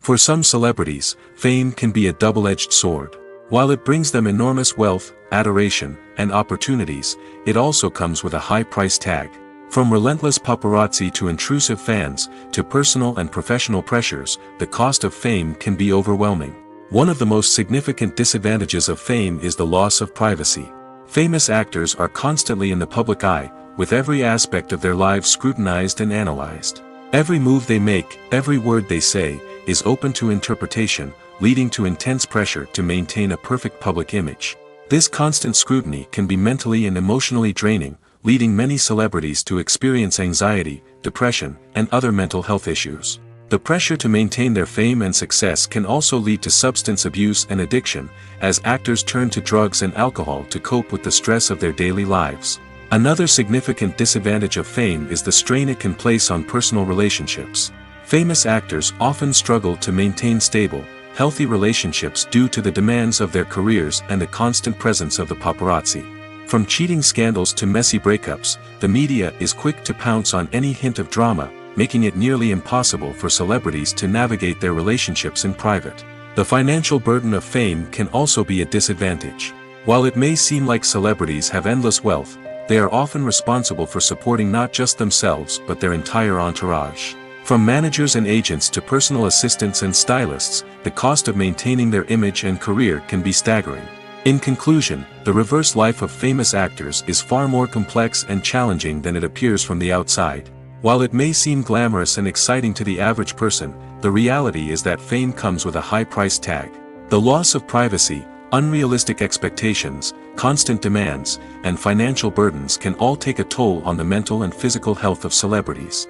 For some celebrities, fame can be a double-edged sword. While it brings them enormous wealth, adoration, and opportunities, it also comes with a high price tag. From relentless paparazzi to intrusive fans, to personal and professional pressures, the cost of fame can be overwhelming. One of the most significant disadvantages of fame is the loss of privacy. Famous actors are constantly in the public eye, with every aspect of their lives scrutinized and analyzed. Every move they make, every word they say, is open to interpretation, leading to intense pressure to maintain a perfect public image. This constant scrutiny can be mentally and emotionally draining, leading many celebrities to experience anxiety, depression, and other mental health issues. The pressure to maintain their fame and success can also lead to substance abuse and addiction, as actors turn to drugs and alcohol to cope with the stress of their daily lives. Another significant disadvantage of fame is the strain it can place on personal relationships. Famous actors often struggle to maintain stable, healthy relationships due to the demands of their careers and the constant presence of the paparazzi. From cheating scandals to messy breakups, the media is quick to pounce on any hint of drama, making it nearly impossible for celebrities to navigate their relationships in private. The financial burden of fame can also be a disadvantage. While it may seem like celebrities have endless wealth, they are often responsible for supporting not just themselves but their entire entourage. From managers and agents to personal assistants and stylists, the cost of maintaining their image and career can be staggering. In conclusion, the reverse life of famous actors is far more complex and challenging than it appears from the outside. While it may seem glamorous and exciting to the average person, the reality is that fame comes with a high price tag. The loss of privacy, unrealistic expectations, constant demands, and financial burdens can all take a toll on the mental and physical health of celebrities.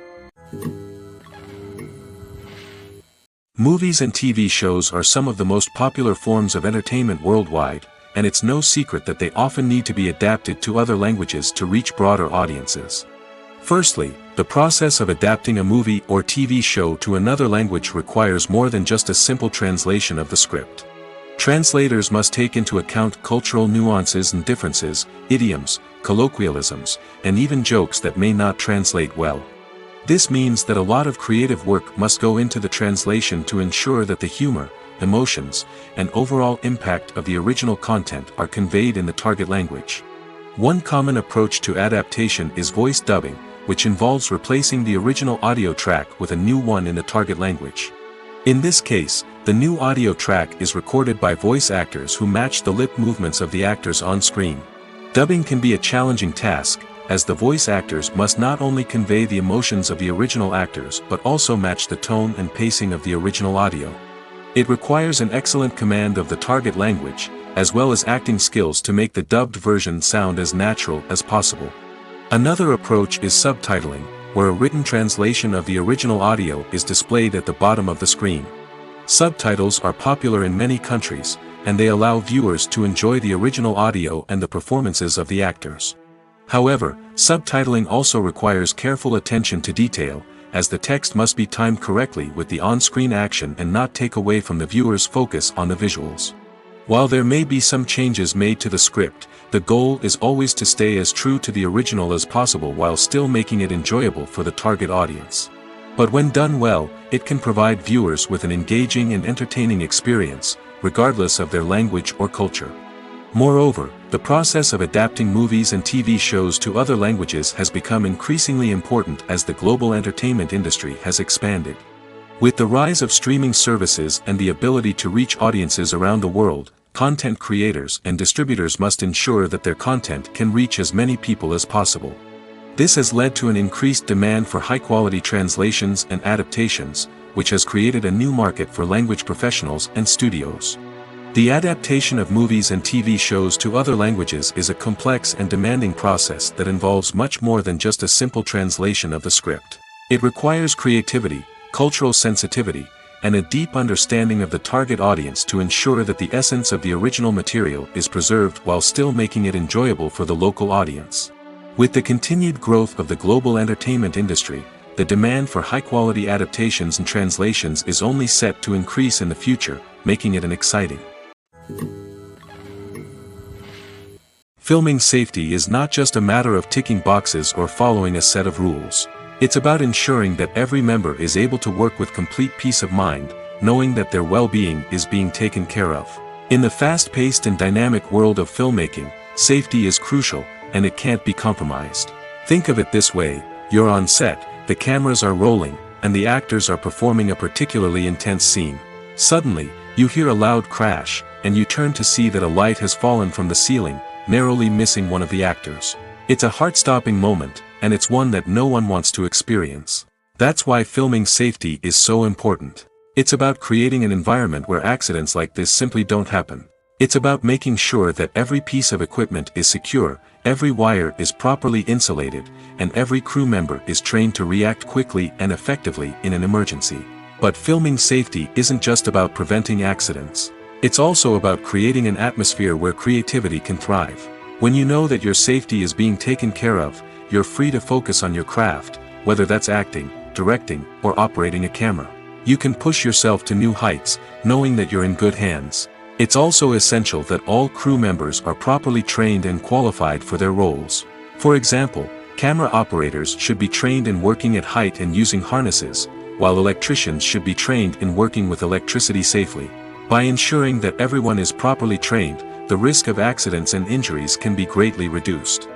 Movies and TV shows are some of the most popular forms of entertainment worldwide, and it's no secret that they often need to be adapted to other languages to reach broader audiences. Firstly, the process of adapting a movie or TV show to another language requires more than just a simple translation of the script. Translators must take into account cultural nuances and differences, idioms, colloquialisms, and even jokes that may not translate well. This means that a lot of creative work must go into the translation to ensure that the humor, emotions, and overall impact of the original content are conveyed in the target language. One common approach to adaptation is voice dubbing, which involves replacing the original audio track with a new one in the target language. In this case, the new audio track is recorded by voice actors who match the lip movements of the actors on screen. Dubbing can be a challenging task, as the voice actors must not only convey the emotions of the original actors but also match the tone and pacing of the original audio. It requires an excellent command of the target language, as well as acting skills to make the dubbed version sound as natural as possible. Another approach is subtitling, where a written translation of the original audio is displayed at the bottom of the screen. Subtitles are popular in many countries, and they allow viewers to enjoy the original audio and the performances of the actors. However, subtitling also requires careful attention to detail, as the text must be timed correctly with the on-screen action and not take away from the viewer's focus on the visuals. While there may be some changes made to the script, the goal is always to stay as true to the original as possible while still making it enjoyable for the target audience. But when done well, it can provide viewers with an engaging and entertaining experience, regardless of their language or culture. Moreover, the process of adapting movies and TV shows to other languages has become increasingly important as the global entertainment industry has expanded. With the rise of streaming services and the ability to reach audiences around the world, content creators and distributors must ensure that their content can reach as many people as possible. This has led to an increased demand for high-quality translations and adaptations, which has created a new market for language professionals and studios. The adaptation of movies and TV shows to other languages is a complex and demanding process that involves much more than just a simple translation of the script. It requires creativity, cultural sensitivity, and a deep understanding of the target audience to ensure that the essence of the original material is preserved while still making it enjoyable for the local audience. With the continued growth of the global entertainment industry, the demand for high-quality adaptations and translations is only set to increase in the future, making it an exciting. Filming safety is not just a matter of ticking boxes or following a set of rules. It's about ensuring that every member is able to work with complete peace of mind, knowing that their well-being is being taken care of. In the fast-paced and dynamic world of filmmaking, safety is crucial, and it can't be compromised. Think of it this way: you're on set, the cameras are rolling, and the actors are performing a particularly intense scene. Suddenly, you hear a loud crash, and you turn to see that a light has fallen from the ceiling, narrowly missing one of the actors. It's a heart-stopping moment, and it's one that no one wants to experience. That's why filming safety is so important. It's about creating an environment where accidents like this simply don't happen. It's about making sure that every piece of equipment is secure, every wire is properly insulated, and every crew member is trained to react quickly and effectively in an emergency. But filming safety isn't just about preventing accidents. It's also about creating an atmosphere where creativity can thrive. When you know that your safety is being taken care of, you're free to focus on your craft, whether that's acting, directing, or operating a camera. You can push yourself to new heights, knowing that you're in good hands. It's also essential that all crew members are properly trained and qualified for their roles. For example, camera operators should be trained in working at height and using harnesses, while electricians should be trained in working with electricity safely. By ensuring that everyone is properly trained, the risk of accidents and injuries can be greatly reduced.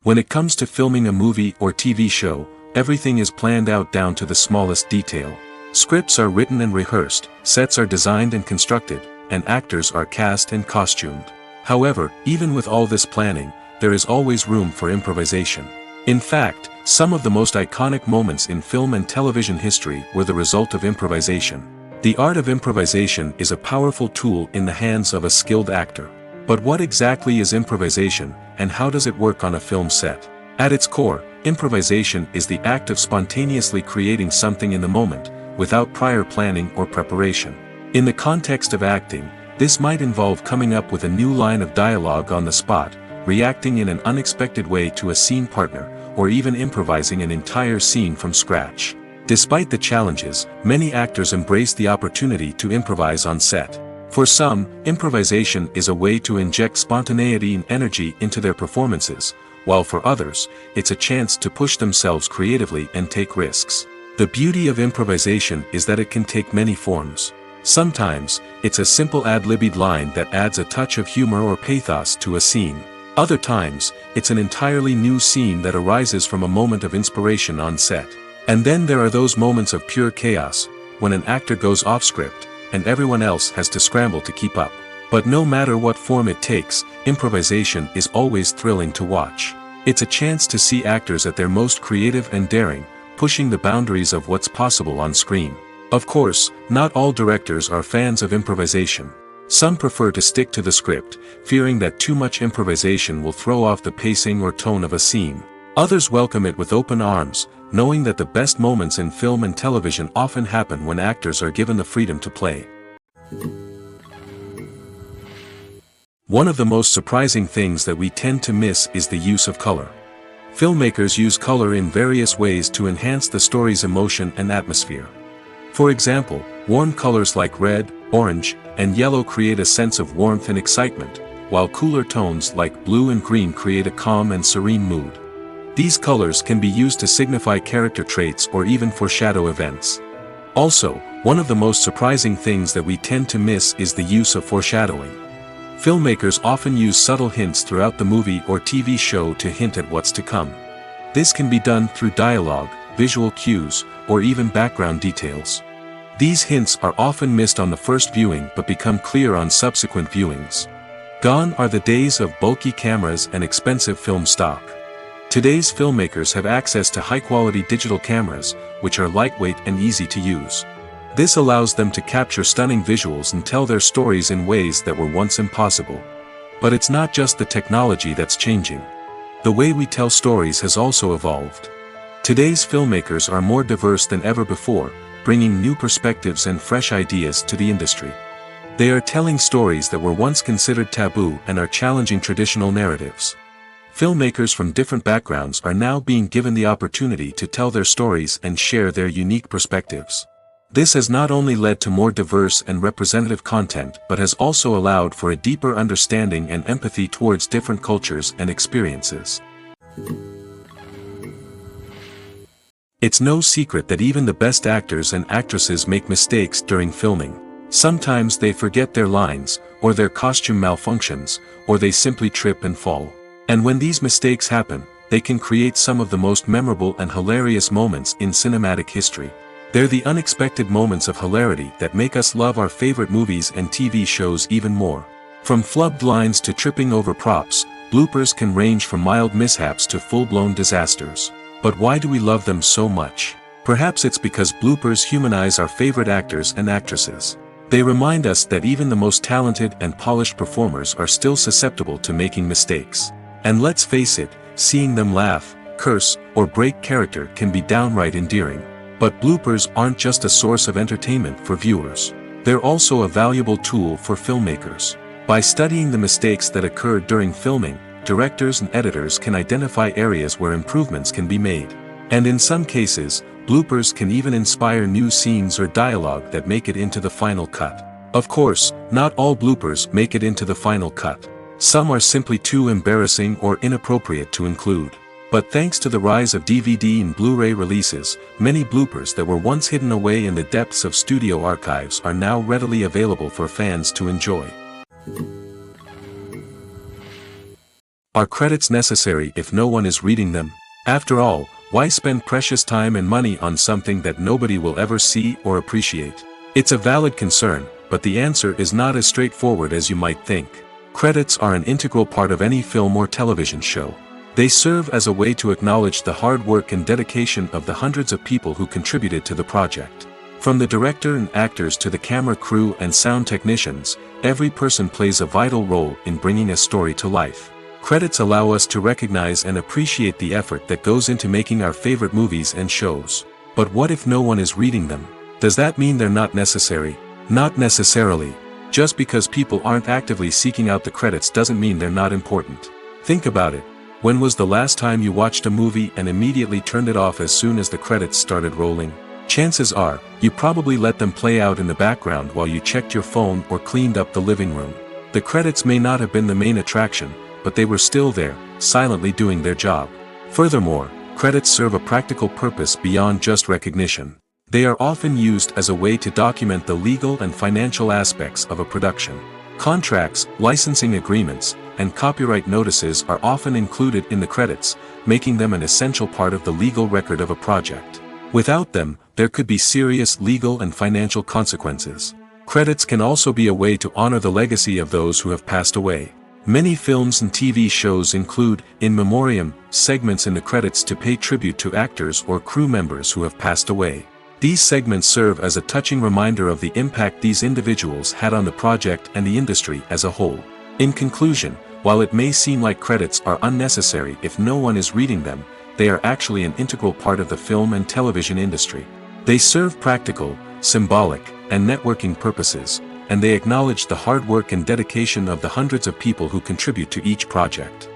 When it comes to filming a movie or TV show, everything is planned out down to the smallest detail. Scripts are written and rehearsed, sets are designed and constructed, and actors are cast and costumed. However, even with all this planning, there is always room for improvisation. In fact, some of the most iconic moments in film and television history were the result of improvisation. The art of improvisation is a powerful tool in the hands of a skilled actor. But what exactly is improvisation, and how does it work on a film set? At its core, improvisation is the act of spontaneously creating something in the moment, without prior planning or preparation. In the context of acting, this might involve coming up with a new line of dialogue on the spot, reacting in an unexpected way to a scene partner, or even improvising an entire scene from scratch. Despite the challenges, many actors embrace the opportunity to improvise on set. For some, improvisation is a way to inject spontaneity and energy into their performances, while for others, it's a chance to push themselves creatively and take risks. The beauty of improvisation is that it can take many forms. Sometimes, it's a simple ad-libbed line that adds a touch of humor or pathos to a scene. Other times, it's an entirely new scene that arises from a moment of inspiration on set. And then there are those moments of pure chaos, when an actor goes off script, and everyone else has to scramble to keep up. But no matter what form it takes, improvisation is always thrilling to watch. It's a chance to see actors at their most creative and daring, pushing the boundaries of what's possible on screen. Of course, not all directors are fans of improvisation. Some prefer to stick to the script, fearing that too much improvisation will throw off the pacing or tone of a scene. Others welcome it with open arms, knowing that the best moments in film and television often happen when actors are given the freedom to play. One of the most surprising things that we tend to miss is the use of color. Filmmakers use color in various ways to enhance the story's emotion and atmosphere. For example, warm colors like red, orange, and yellow create a sense of warmth and excitement, while cooler tones like blue and green create a calm and serene mood. These colors can be used to signify character traits or even foreshadow events. Also, one of the most surprising things that we tend to miss is the use of foreshadowing. Filmmakers often use subtle hints throughout the movie or TV show to hint at what's to come. This can be done through dialogue, visual cues, or even background details. These hints are often missed on the first viewing but become clear on subsequent viewings. Gone are the days of bulky cameras and expensive film stock. Today's filmmakers have access to high-quality digital cameras, which are lightweight and easy to use. This allows them to capture stunning visuals and tell their stories in ways that were once impossible. But it's not just the technology that's changing. The way we tell stories has also evolved. Today's filmmakers are more diverse than ever before, bringing new perspectives and fresh ideas to the industry. They are telling stories that were once considered taboo and are challenging traditional narratives. Filmmakers from different backgrounds are now being given the opportunity to tell their stories and share their unique perspectives. This has not only led to more diverse and representative content but has also allowed for a deeper understanding and empathy towards different cultures and experiences. It's no secret that even the best actors and actresses make mistakes during filming. Sometimes they forget their lines, or their costume malfunctions, or they simply trip and fall. And when these mistakes happen, they can create some of the most memorable and hilarious moments in cinematic history. They're the unexpected moments of hilarity that make us love our favorite movies and TV shows even more. From flubbed lines to tripping over props, bloopers can range from mild mishaps to full-blown disasters. But why do we love them so much? Perhaps it's because bloopers humanize our favorite actors and actresses. They remind us that even the most talented and polished performers are still susceptible to making mistakes. And let's face it, seeing them laugh, curse, or break character can be downright endearing. But bloopers aren't just a source of entertainment for viewers. They're also a valuable tool for filmmakers. By studying the mistakes that occurred during filming, directors and editors can identify areas where improvements can be made. And in some cases, bloopers can even inspire new scenes or dialogue that make it into the final cut. Of course, not all bloopers make it into the final cut. Some are simply too embarrassing or inappropriate to include. But thanks to the rise of DVD and Blu-ray releases, many bloopers that were once hidden away in the depths of studio archives are now readily available for fans to enjoy. Are credits necessary if no one is reading them? After all, Why spend precious time and money on something that nobody will ever see or appreciate? It's a valid concern, but the answer is not as straightforward as you might think. Credits are an integral part of any film or television show. They serve as a way to acknowledge the hard work and dedication of the hundreds of people who contributed to the project. From the director and actors to the camera crew and sound technicians, every person plays a vital role in bringing a story to life. Credits allow us to recognize and appreciate the effort that goes into making our favorite movies and shows. But what if no one is reading them? Does that mean they're not necessary? Not necessarily. Just because people aren't actively seeking out the credits doesn't mean they're not important. Think about it. When was the last time you watched a movie and immediately turned it off as soon as the credits started rolling? Chances are, you probably let them play out in the background while you checked your phone or cleaned up the living room. The credits may not have been the main attraction, but they were still there, silently doing their job. Furthermore, credits serve a practical purpose beyond just recognition. They are often used as a way to document the legal and financial aspects of a production. Contracts, licensing agreements, and copyright notices are often included in the credits, making them an essential part of the legal record of a project. Without them, there could be serious legal and financial consequences. Credits can also be a way to honor the legacy of those who have passed away. Many films and TV shows include, in memoriam, segments in the credits to pay tribute to actors or crew members who have passed away. These segments serve as a touching reminder of the impact these individuals had on the project and the industry as a whole. In conclusion, while it may seem like credits are unnecessary if no one is reading them, they are actually an integral part of the film and television industry. They serve practical, symbolic, and networking purposes, and they acknowledge the hard work and dedication of the hundreds of people who contribute to each project.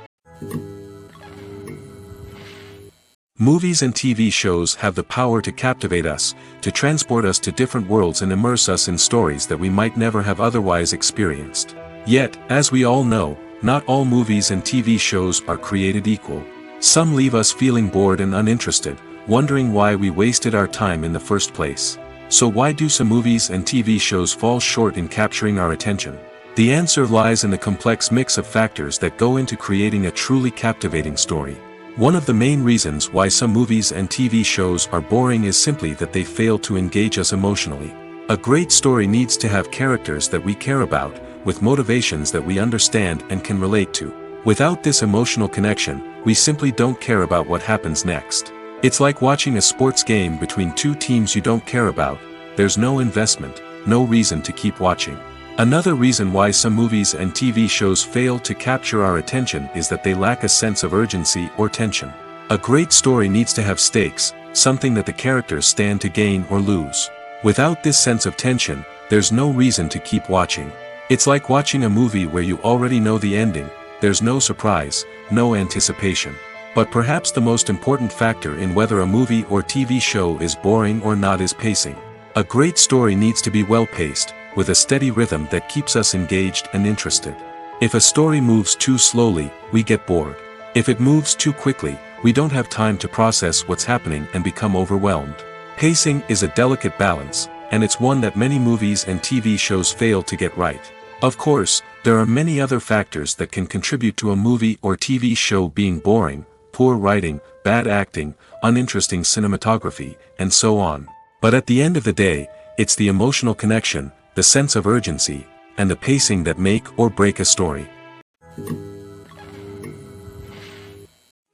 Movies and TV shows have the power to captivate us, to transport us to different worlds and immerse us in stories that we might never have otherwise experienced. Yet, as we all know, not all movies and TV shows are created equal. Some leave us feeling bored and uninterested, wondering why we wasted our time in the first place. So why do some movies and TV shows fall short in capturing our attention? The answer lies in the complex mix of factors that go into creating a truly captivating story. One of the main reasons why some movies and TV shows are boring is simply that they fail to engage us emotionally. A great story needs to have characters that we care about, with motivations that we understand and can relate to. Without this emotional connection, we simply don't care about what happens next. It's like watching a sports game between two teams you don't care about. There's no investment, no reason to keep watching. Another reason why some movies and TV shows fail to capture our attention is that they lack a sense of urgency or tension. A great story needs to have stakes, something that the characters stand to gain or lose. Without this sense of tension, there's no reason to keep watching. It's like watching a movie where you already know the ending. There's no surprise, no anticipation. But perhaps the most important factor in whether a movie or TV show is boring or not is pacing. A great story needs to be well-paced, with a steady rhythm that keeps us engaged and interested. If a story moves too slowly, we get bored. If it moves too quickly, we don't have time to process what's happening and become overwhelmed. Pacing is a delicate balance, and it's one that many movies and TV shows fail to get right. Of course, there are many other factors that can contribute to a movie or TV show being boring: poor writing, bad acting, uninteresting cinematography, and so on. But at the end of the day, it's the emotional connection, the sense of urgency, and the pacing that make or break a story.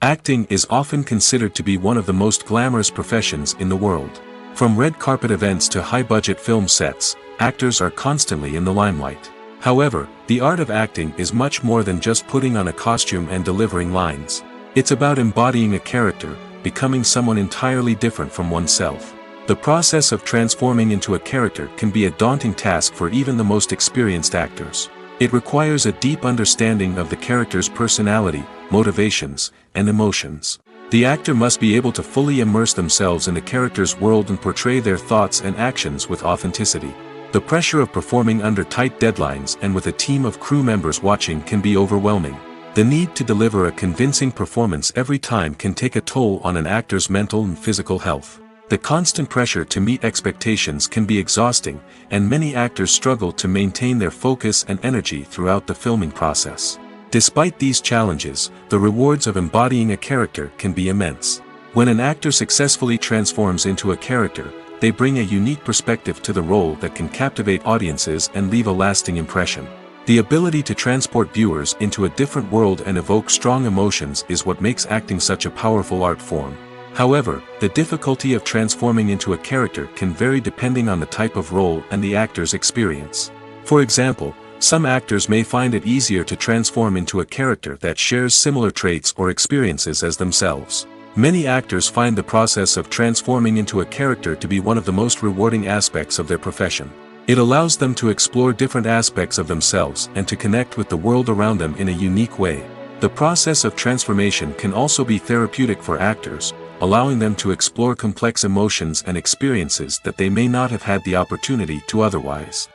Acting is often considered to be one of the most glamorous professions in the world. From red carpet events to high-budget film sets, actors are constantly in the limelight. However, the art of acting is much more than just putting on a costume and delivering lines. It's about embodying a character, becoming someone entirely different from oneself. The process of transforming into a character can be a daunting task for even the most experienced actors. It requires a deep understanding of the character's personality, motivations, and emotions. The actor must be able to fully immerse themselves in the character's world and portray their thoughts and actions with authenticity. The pressure of performing under tight deadlines and with a team of crew members watching can be overwhelming. The need to deliver a convincing performance every time can take a toll on an actor's mental and physical health. The constant pressure to meet expectations can be exhausting, and many actors struggle to maintain their focus and energy throughout the filming process. Despite these challenges, the rewards of embodying a character can be immense. When an actor successfully transforms into a character, they bring a unique perspective to the role that can captivate audiences and leave a lasting impression. The ability to transport viewers into a different world and evoke strong emotions is what makes acting such a powerful art form. However, the difficulty of transforming into a character can vary depending on the type of role and the actor's experience. For example, some actors may find it easier to transform into a character that shares similar traits or experiences as themselves. Many actors find the process of transforming into a character to be one of the most rewarding aspects of their profession. It allows them to explore different aspects of themselves and to connect with the world around them in a unique way. The process of transformation can also be therapeutic for actors, allowing them to explore complex emotions and experiences that they may not have had the opportunity to otherwise.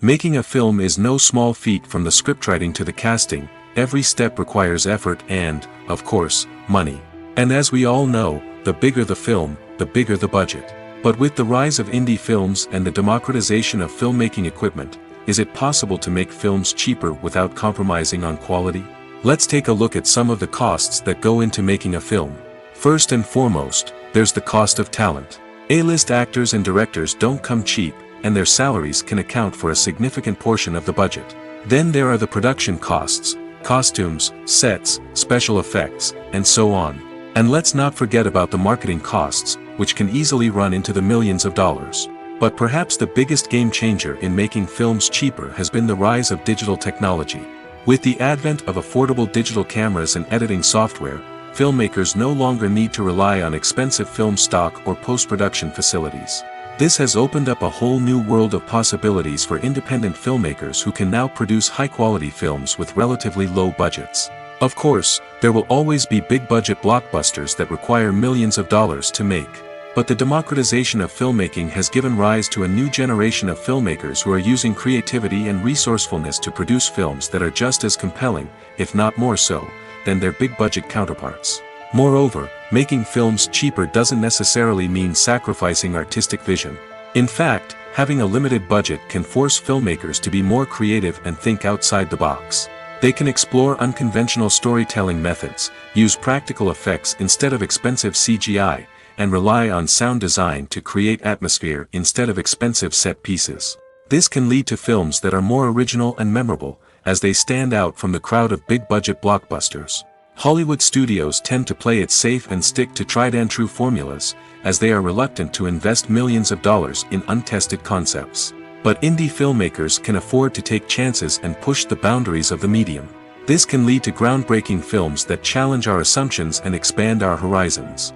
Making a film is no small feat. From the scriptwriting to the casting. Every step requires effort and, of course, money. And as we all know, the bigger the film, the bigger the budget. But with the rise of indie films and the democratization of filmmaking equipment, is it possible to make films cheaper without compromising on quality? Let's take a look at some of the costs that go into making a film. First and foremost, there's the cost of talent. A-list actors and directors don't come cheap, and their salaries can account for a significant portion of the budget. Then there are the production costs. Costumes, sets, special effects, and so on. And let's not forget about the marketing costs, which can easily run into the millions of dollars. But perhaps the biggest game changer in making films cheaper has been the rise of digital technology. With the advent of affordable digital cameras and editing software, filmmakers no longer need to rely on expensive film stock or post-production facilities. This has opened up a whole new world of possibilities for independent filmmakers who can now produce high-quality films with relatively low budgets. Of course, there will always be big-budget blockbusters that require millions of dollars to make. But the democratization of filmmaking has given rise to a new generation of filmmakers who are using creativity and resourcefulness to produce films that are just as compelling, if not more so, than their big-budget counterparts. Moreover, making films cheaper doesn't necessarily mean sacrificing artistic vision. In fact, having a limited budget can force filmmakers to be more creative and think outside the box. They can explore unconventional storytelling methods, use practical effects instead of expensive CGI, and rely on sound design to create atmosphere instead of expensive set pieces. This can lead to films that are more original and memorable, as they stand out from the crowd of big-budget blockbusters. Hollywood studios tend to play it safe and stick to tried-and-true formulas, as they are reluctant to invest millions of dollars in untested concepts. But indie filmmakers can afford to take chances and push the boundaries of the medium. This can lead to groundbreaking films that challenge our assumptions and expand our horizons.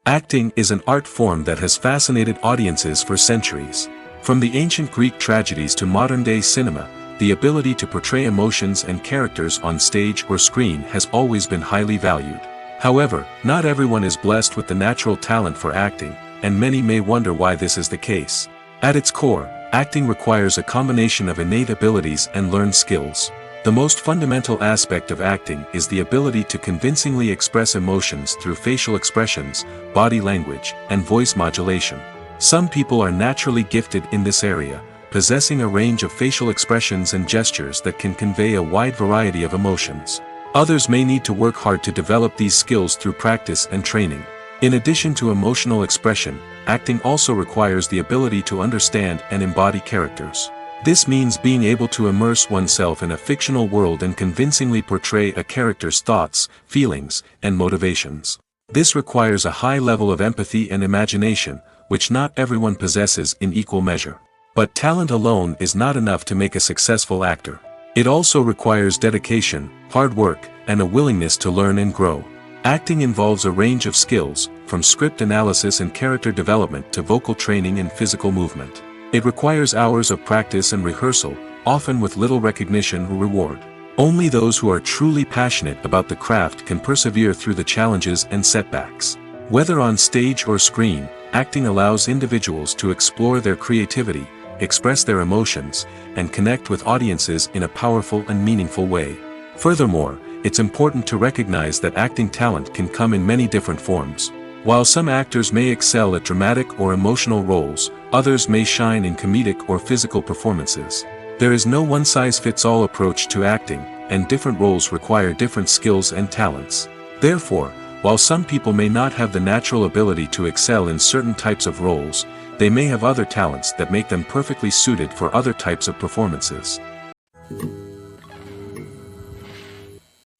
Acting is an art form that has fascinated audiences for centuries. From the ancient Greek tragedies to modern-day cinema, the ability to portray emotions and characters on stage or screen has always been highly valued. However, not everyone is blessed with the natural talent for acting, and many may wonder why this is the case. At its core, acting requires a combination of innate abilities and learned skills. The most fundamental aspect of acting is the ability to convincingly express emotions through facial expressions, body language, and voice modulation. Some people are naturally gifted in this area, possessing a range of facial expressions and gestures that can convey a wide variety of emotions. Others may need to work hard to develop these skills through practice and training. In addition to emotional expression, acting also requires the ability to understand and embody characters. This means being able to immerse oneself in a fictional world and convincingly portray a character's thoughts, feelings, and motivations. This requires a high level of empathy and imagination, which not everyone possesses in equal measure. But talent alone is not enough to make a successful actor. It also requires dedication, hard work, and a willingness to learn and grow. Acting involves a range of skills, from script analysis and character development to vocal training and physical movement. It requires hours of practice and rehearsal, often with little recognition or reward. Only those who are truly passionate about the craft can persevere through the challenges and setbacks. Whether on stage or screen, acting allows individuals to explore their creativity, express their emotions, and connect with audiences in a powerful and meaningful way. Furthermore, it's important to recognize that acting talent can come in many different forms. While some actors may excel at dramatic or emotional roles, others may shine in comedic or physical performances. There is no one-size-fits-all approach to acting, and different roles require different skills and talents. Therefore, while some people may not have the natural ability to excel in certain types of roles, they may have other talents that make them perfectly suited for other types of performances.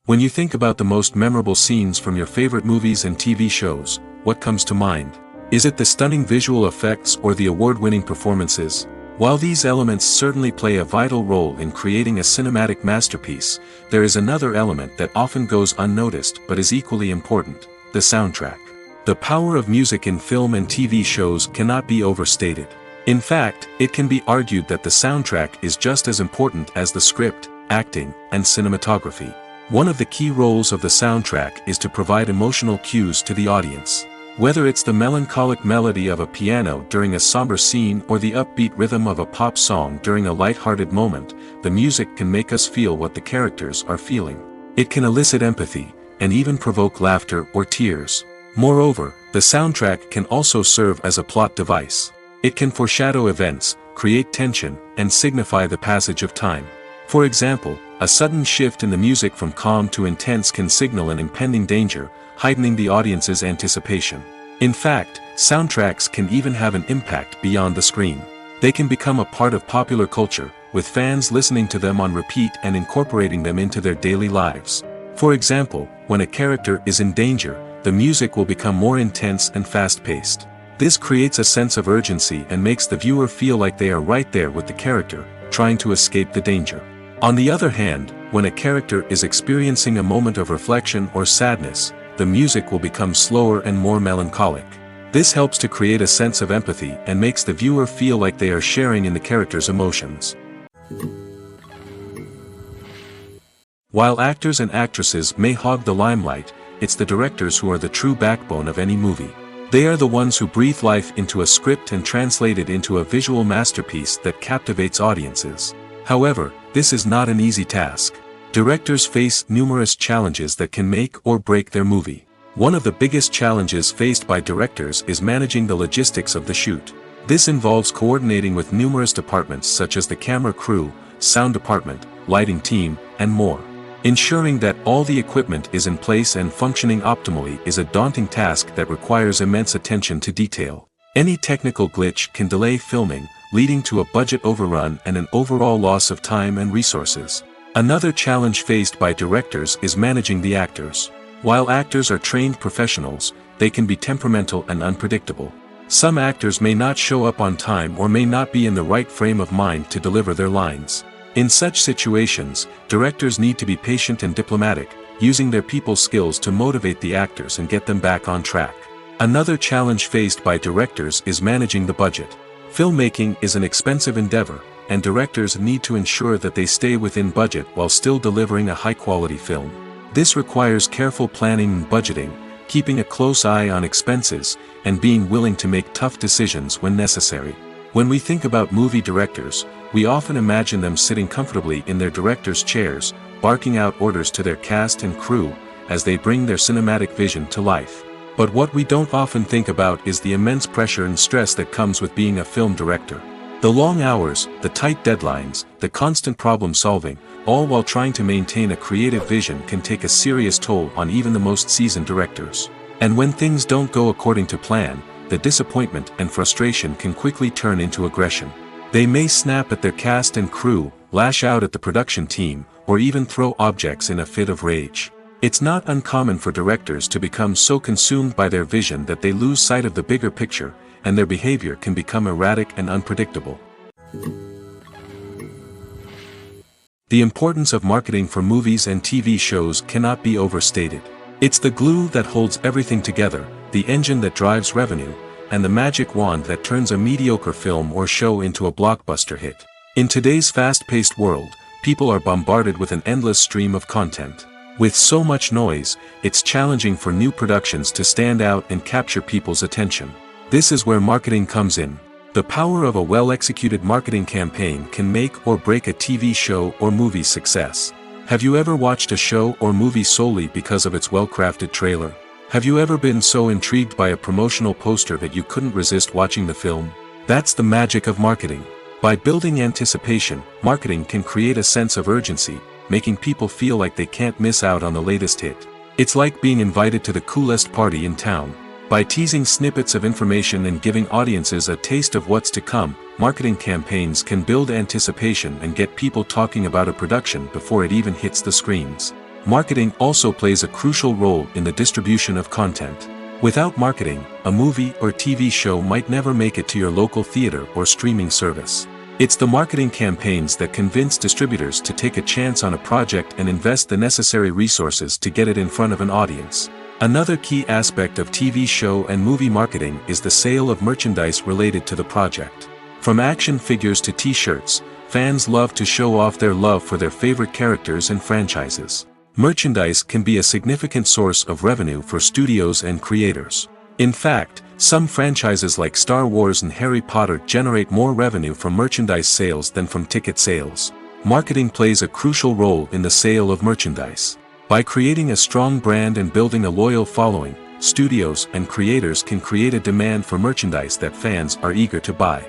When you think about the most memorable scenes from your favorite movies and TV shows, what comes to mind? Is it the stunning visual effects or the award-winning performances? While these elements certainly play a vital role in creating a cinematic masterpiece, there is another element that often goes unnoticed but is equally important: the soundtrack. The power of music in film and TV shows cannot be overstated. In fact, it can be argued that the soundtrack is just as important as the script, acting, and cinematography. One of the key roles of the soundtrack is to provide emotional cues to the audience. Whether it's the melancholic melody of a piano during a somber scene or the upbeat rhythm of a pop song during a light-hearted moment, the music can make us feel what the characters are feeling. It can elicit empathy, and even provoke laughter or tears. Moreover, the soundtrack can also serve as a plot device. It can foreshadow events, create tension, and signify the passage of time. For example, a sudden shift in the music from calm to intense can signal an impending danger, heightening the audience's anticipation. In fact, soundtracks can even have an impact beyond the screen. They can become a part of popular culture, with fans listening to them on repeat and incorporating them into their daily lives. For example, when a character is in danger, the music will become more intense and fast-paced. This creates a sense of urgency and makes the viewer feel like they are right there with the character, trying to escape the danger. On the other hand, when a character is experiencing a moment of reflection or sadness, the music will become slower and more melancholic. This helps to create a sense of empathy and makes the viewer feel like they are sharing in the character's emotions. While actors and actresses may hog the limelight, it's the directors who are the true backbone of any movie. They are the ones who breathe life into a script and translate it into a visual masterpiece that captivates audiences. However, this is not an easy task. Directors face numerous challenges that can make or break their movie. One of the biggest challenges faced by directors is managing the logistics of the shoot. This involves coordinating with numerous departments such as the camera crew, sound department, lighting team, and more. Ensuring that all the equipment is in place and functioning optimally is a daunting task that requires immense attention to detail. Any technical glitch can delay filming, leading to a budget overrun and an overall loss of time and resources. Another challenge faced by directors is managing the actors. While actors are trained professionals, they can be temperamental and unpredictable. Some actors may not show up on time or may not be in the right frame of mind to deliver their lines. In such situations, directors need to be patient and diplomatic, using their people skills to motivate the actors and get them back on track. Another challenge faced by directors is managing the budget. Filmmaking is an expensive endeavor, and directors need to ensure that they stay within budget while still delivering a high-quality film. This requires careful planning and budgeting, keeping a close eye on expenses, and being willing to make tough decisions when necessary. When we think about movie directors, we often imagine them sitting comfortably in their director's chairs, barking out orders to their cast and crew, as they bring their cinematic vision to life. But what we don't often think about is the immense pressure and stress that comes with being a film director. The long hours, the tight deadlines, the constant problem-solving, all while trying to maintain a creative vision can take a serious toll on even the most seasoned directors. And when things don't go according to plan, the disappointment and frustration can quickly turn into aggression. They may snap at their cast and crew, lash out at the production team, or even throw objects in a fit of rage. It's not uncommon for directors to become so consumed by their vision that they lose sight of the bigger picture, and their behavior can become erratic and unpredictable. The importance of marketing for movies and TV shows cannot be overstated. It's the glue that holds everything together, the engine that drives revenue, and the magic wand that turns a mediocre film or show into a blockbuster hit. In today's fast-paced world, people are bombarded with an endless stream of content. With so much noise, it's challenging for new productions to stand out and capture people's attention. This is where marketing comes in. The power of a well-executed marketing campaign can make or break a TV show or movie's success. Have you ever watched a show or movie solely because of its well-crafted trailer? Have you ever been so intrigued by a promotional poster that you couldn't resist watching the film? That's the magic of marketing. By building anticipation, marketing can create a sense of urgency, making people feel like they can't miss out on the latest hit. It's like being invited to the coolest party in town. By teasing snippets of information and giving audiences a taste of what's to come, marketing campaigns can build anticipation and get people talking about a production before it even hits the screens. Marketing also plays a crucial role in the distribution of content. Without marketing, a movie or TV show might never make it to your local theater or streaming service. It's the marketing campaigns that convince distributors to take a chance on a project and invest the necessary resources to get it in front of an audience. Another key aspect of TV show and movie marketing is the sale of merchandise related to the project. From action figures to t-shirts, fans love to show off their love for their favorite characters and franchises. Merchandise can be a significant source of revenue for studios and creators. In fact, some franchises like Star Wars and Harry Potter generate more revenue from merchandise sales than from ticket sales. Marketing plays a crucial role in the sale of merchandise. By creating a strong brand and building a loyal following, studios and creators can create a demand for merchandise that fans are eager to buy.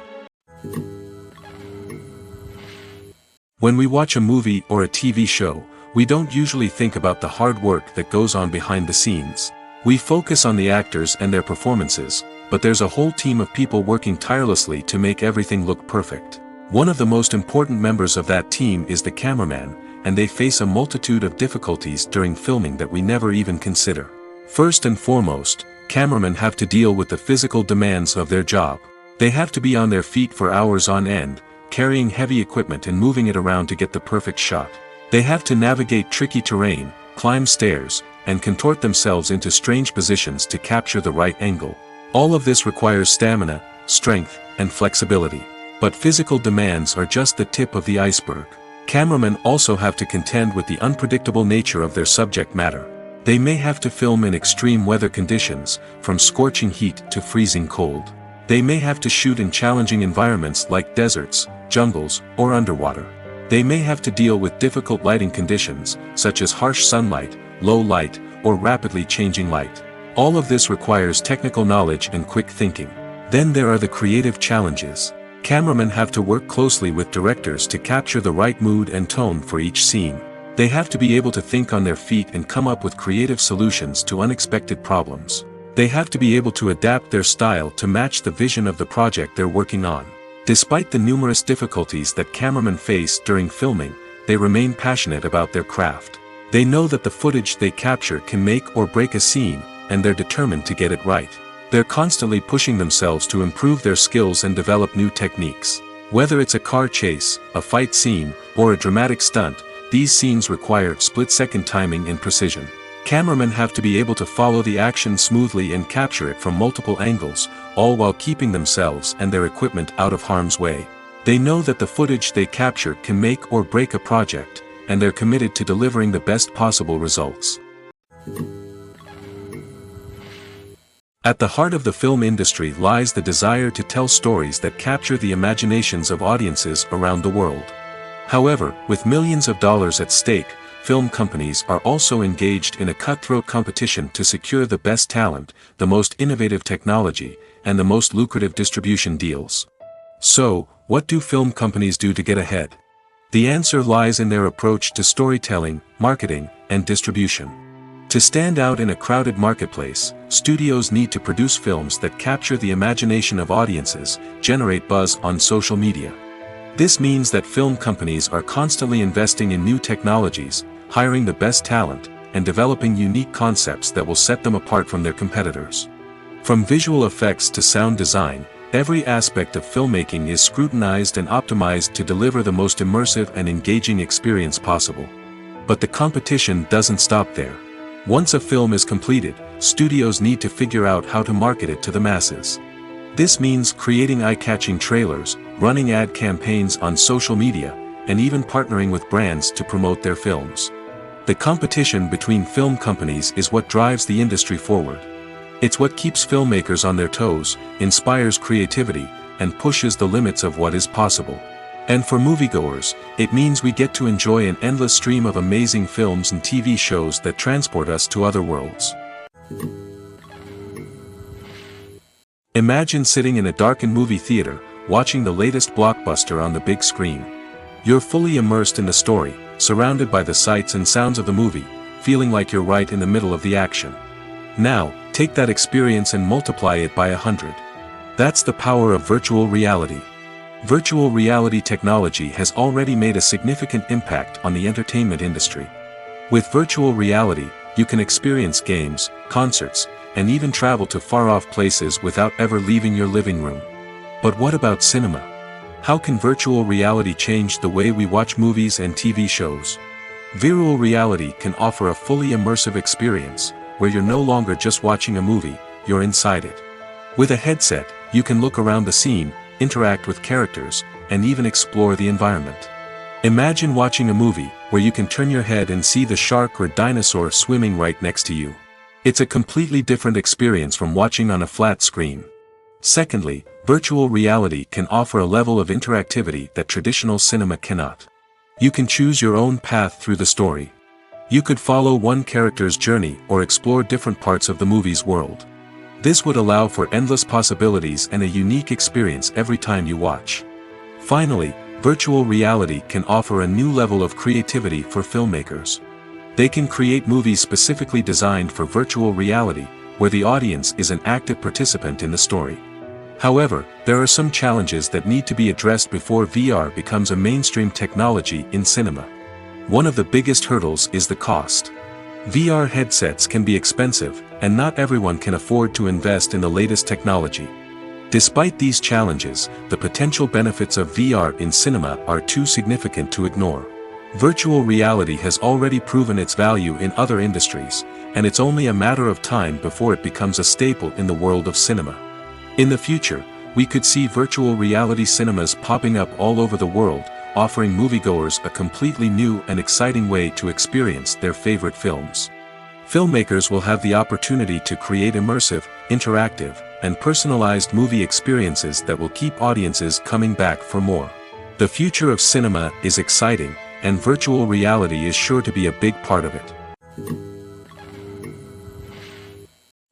When we watch a movie or a TV show, we don't usually think about the hard work that goes on behind the scenes. We focus on the actors and their performances, but there's a whole team of people working tirelessly to make everything look perfect. One of the most important members of that team is the cameraman, and they face a multitude of difficulties during filming that we never even consider. First and foremost, cameramen have to deal with the physical demands of their job. They have to be on their feet for hours on end, carrying heavy equipment and moving it around to get the perfect shot. They have to navigate tricky terrain, climb stairs, and contort themselves into strange positions to capture the right angle. All of this requires stamina, strength, and flexibility. But physical demands are just the tip of the iceberg. Cameramen also have to contend with the unpredictable nature of their subject matter. They may have to film in extreme weather conditions, from scorching heat to freezing cold. They may have to shoot in challenging environments like deserts, jungles, or underwater. They may have to deal with difficult lighting conditions, such as harsh sunlight, low light, or rapidly changing light. All of this requires technical knowledge and quick thinking. Then there are the creative challenges. Cameramen have to work closely with directors to capture the right mood and tone for each scene. They have to be able to think on their feet and come up with creative solutions to unexpected problems. They have to be able to adapt their style to match the vision of the project they're working on. Despite the numerous difficulties that cameramen face during filming, they remain passionate about their craft. They know that the footage they capture can make or break a scene, and they're determined to get it right. They're constantly pushing themselves to improve their skills and develop new techniques. Whether it's a car chase, a fight scene, or a dramatic stunt, these scenes require split-second timing and precision. Cameramen have to be able to follow the action smoothly and capture it from multiple angles, all while keeping themselves and their equipment out of harm's way. They know that the footage they capture can make or break a project, and they're committed to delivering the best possible results. At the heart of the film industry lies the desire to tell stories that capture the imaginations of audiences around the world. However, with millions of dollars at stake, film companies are also engaged in a cutthroat competition to secure the best talent, the most innovative technology, and the most lucrative distribution deals. So, what do film companies do to get ahead? The answer lies in their approach to storytelling, marketing, and distribution. To stand out in a crowded marketplace, studios need to produce films that capture the imagination of audiences, generate buzz on social media. This means that film companies are constantly investing in new technologies, hiring the best talent, and developing unique concepts that will set them apart from their competitors. From visual effects to sound design, every aspect of filmmaking is scrutinized and optimized to deliver the most immersive and engaging experience possible. But the competition doesn't stop there. Once a film is completed, studios need to figure out how to market it to the masses. This means creating eye-catching trailers, running ad campaigns on social media, and even partnering with brands to promote their films. The competition between film companies is what drives the industry forward. It's what keeps filmmakers on their toes, inspires creativity, and pushes the limits of what is possible. And for moviegoers, it means we get to enjoy an endless stream of amazing films and TV shows that transport us to other worlds. Imagine sitting in a darkened movie theater, watching the latest blockbuster on the big screen. You're fully immersed in the story, surrounded by the sights and sounds of the movie, feeling like you're right in the middle of the action. Now, take that experience and multiply it by 100. That's the power of virtual reality. Virtual reality technology has already made a significant impact on the entertainment industry. With virtual reality, you can experience games, concerts, and even travel to far-off places without ever leaving your living room. But what about cinema? How can virtual reality change the way we watch movies and TV shows? Virtual reality can offer a fully immersive experience, where you're no longer just watching a movie, you're inside it. With a headset, you can look around the scene, interact with characters, and even explore the environment. Imagine watching a movie, where you can turn your head and see the shark or dinosaur swimming right next to you. It's a completely different experience from watching on a flat screen. Secondly, virtual reality can offer a level of interactivity that traditional cinema cannot. You can choose your own path through the story. You could follow one character's journey or explore different parts of the movie's world. This would allow for endless possibilities and a unique experience every time you watch. Finally, virtual reality can offer a new level of creativity for filmmakers. They can create movies specifically designed for virtual reality, where the audience is an active participant in the story. However, there are some challenges that need to be addressed before VR becomes a mainstream technology in cinema. One of the biggest hurdles is the cost. VR headsets can be expensive, and not everyone can afford to invest in the latest technology. Despite these challenges, the potential benefits of VR in cinema are too significant to ignore. Virtual reality has already proven its value in other industries, and it's only a matter of time before it becomes a staple in the world of cinema. In the future, we could see virtual reality cinemas popping up all over the world, offering moviegoers a completely new and exciting way to experience their favorite films. Filmmakers will have the opportunity to create immersive, interactive, and personalized movie experiences that will keep audiences coming back for more. The future of cinema is exciting, and virtual reality is sure to be a big part of it.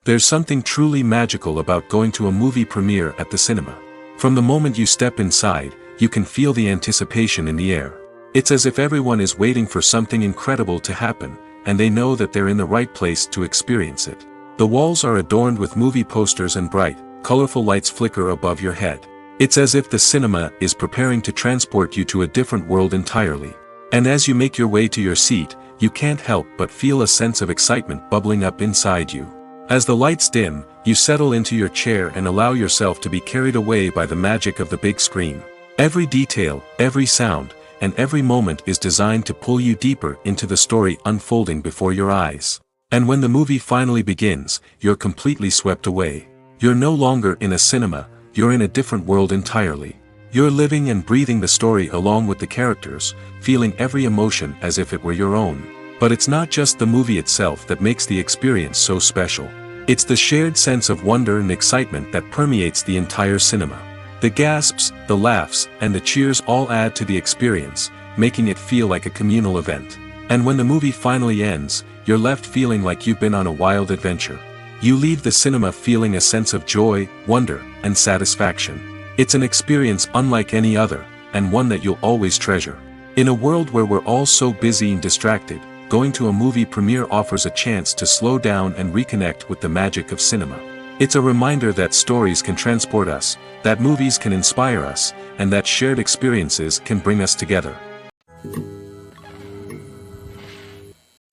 There's something truly magical about going to a movie premiere at the cinema. From the moment you step inside, you can feel the anticipation in the air. It's as if everyone is waiting for something incredible to happen, and they know that they're in the right place to experience it. The walls are adorned with movie posters and bright, colorful lights flicker above your head. It's as if the cinema is preparing to transport you to a different world entirely. And as you make your way to your seat, you can't help but feel a sense of excitement bubbling up inside you. As the lights dim, you settle into your chair and allow yourself to be carried away by the magic of the big screen. Every detail, every sound, and every moment is designed to pull you deeper into the story unfolding before your eyes. And when the movie finally begins, you're completely swept away. You're no longer in a cinema, you're in a different world entirely. You're living and breathing the story along with the characters, feeling every emotion as if it were your own. But it's not just the movie itself that makes the experience so special. It's the shared sense of wonder and excitement that permeates the entire cinema. The gasps, the laughs, and the cheers all add to the experience, making it feel like a communal event. And when the movie finally ends, you're left feeling like you've been on a wild adventure. You leave the cinema feeling a sense of joy, wonder, and satisfaction. It's an experience unlike any other, and one that you'll always treasure. In a world where we're all so busy and distracted, going to a movie premiere offers a chance to slow down and reconnect with the magic of cinema. It's a reminder that stories can transport us, that movies can inspire us, and that shared experiences can bring us together.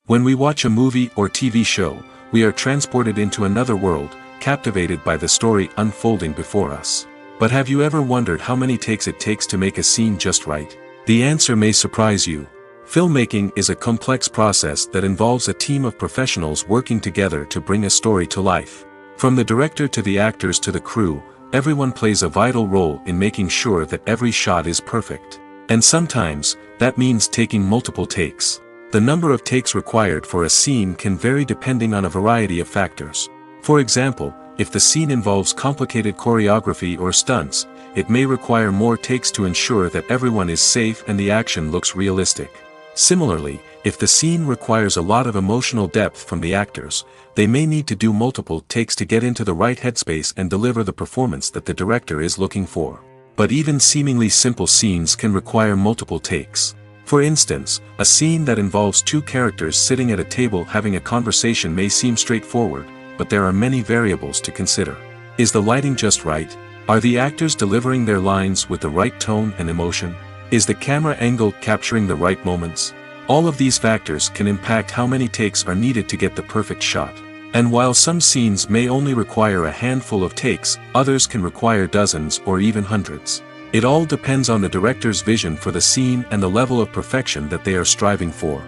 When we watch a movie or TV show, we are transported into another world, captivated by the story unfolding before us. But have you ever wondered how many takes it takes to make a scene just right? The answer may surprise you. Filmmaking is a complex process that involves a team of professionals working together to bring a story to life. From the director to the actors to the crew, everyone plays a vital role in making sure that every shot is perfect. And sometimes, that means taking multiple takes. The number of takes required for a scene can vary depending on a variety of factors. For example, if the scene involves complicated choreography or stunts, it may require more takes to ensure that everyone is safe and the action looks realistic. Similarly, if the scene requires a lot of emotional depth from the actors, they may need to do multiple takes to get into the right headspace and deliver the performance that the director is looking for. But even seemingly simple scenes can require multiple takes. For instance, a scene that involves two characters sitting at a table having a conversation may seem straightforward, but there are many variables to consider. Is the lighting just right? Are the actors delivering their lines with the right tone and emotion? Is the camera angle capturing the right moments? All of these factors can impact how many takes are needed to get the perfect shot. And while some scenes may only require a handful of takes, others can require dozens or even hundreds. It all depends on the director's vision for the scene and the level of perfection that they are striving for.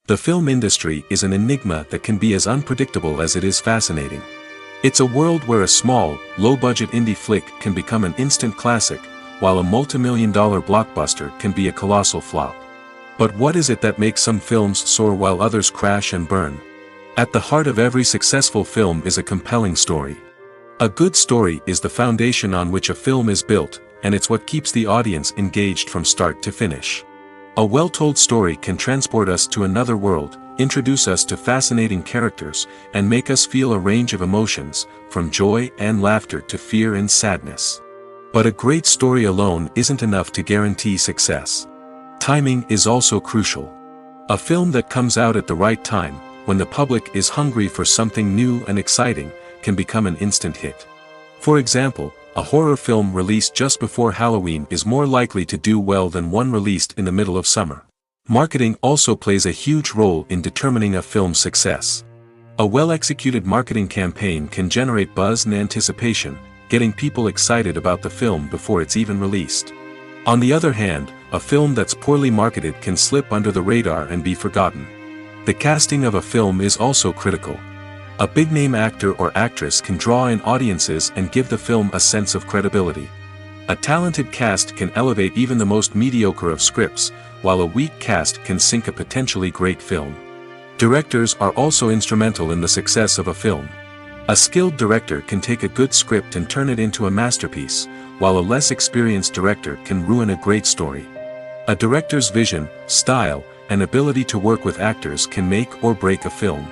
The film industry is an enigma that can be as unpredictable as it is fascinating. It's a world where a small, low-budget indie flick can become an instant classic, while a multi-million-dollar blockbuster can be a colossal flop. But what is it that makes some films soar while others crash and burn? At the heart of every successful film is a compelling story. A good story is the foundation on which a film is built, and it's what keeps the audience engaged from start to finish. A well-told story can transport us to another world, introduce us to fascinating characters, and make us feel a range of emotions, from joy and laughter to fear and sadness. But a great story alone isn't enough to guarantee success. Timing is also crucial. A film that comes out at the right time, when the public is hungry for something new and exciting, can become an instant hit. For example, a horror film released just before Halloween is more likely to do well than one released in the middle of summer. Marketing also plays a huge role in determining a film's success. A well-executed marketing campaign can generate buzz and anticipation, getting people excited about the film before it's even released. On the other hand, a film that's poorly marketed can slip under the radar and be forgotten. The casting of a film is also critical. A big-name actor or actress can draw in audiences and give the film a sense of credibility. A talented cast can elevate even the most mediocre of scripts, while a weak cast can sink a potentially great film. Directors are also instrumental in the success of a film. A skilled director can take a good script and turn it into a masterpiece, while a less experienced director can ruin a great story. A director's vision, style, and ability to work with actors can make or break a film.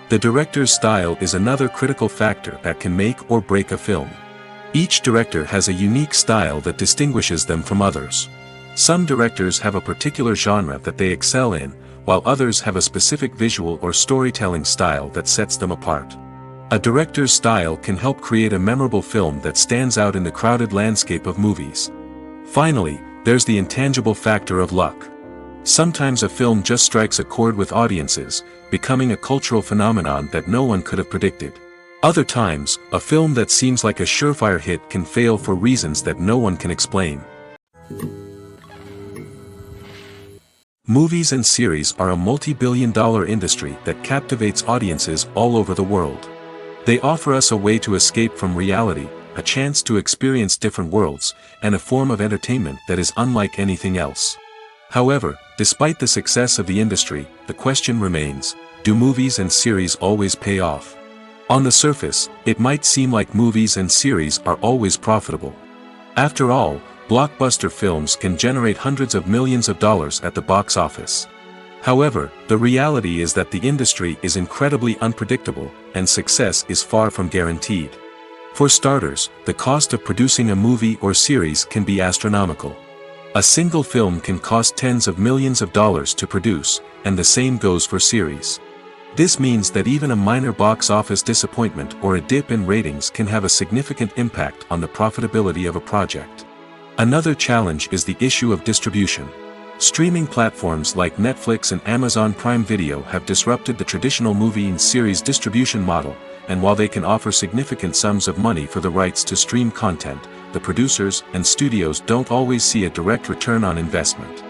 The director's style is another critical factor that can make or break a film. Each director has a unique style that distinguishes them from others. Some directors have a particular genre that they excel in, while others have a specific visual or storytelling style that sets them apart. A director's style can help create a memorable film that stands out in the crowded landscape of movies. Finally, there's the intangible factor of luck. Sometimes a film just strikes a chord with audiences, becoming a cultural phenomenon that no one could have predicted. Other times, a film that seems like a surefire hit can fail for reasons that no one can explain. Movies and series are a multi-billion-dollar industry that captivates audiences all over the world. They offer us a way to escape from reality, a chance to experience different worlds, and a form of entertainment that is unlike anything else. However, despite the success of the industry, the question remains, do movies and series always pay off? On the surface, it might seem like movies and series are always profitable. After all, blockbuster films can generate hundreds of millions of dollars at the box office. However, the reality is that the industry is incredibly unpredictable, and success is far from guaranteed. For starters, the cost of producing a movie or series can be astronomical. A single film can cost tens of millions of dollars to produce, and the same goes for series. This means that even a minor box office disappointment or a dip in ratings can have a significant impact on the profitability of a project. Another challenge is the issue of distribution. Streaming platforms like Netflix and Amazon Prime Video have disrupted the traditional movie and series distribution model, and while they can offer significant sums of money for the rights to stream content, the producers and studios don't always see a direct return on investment.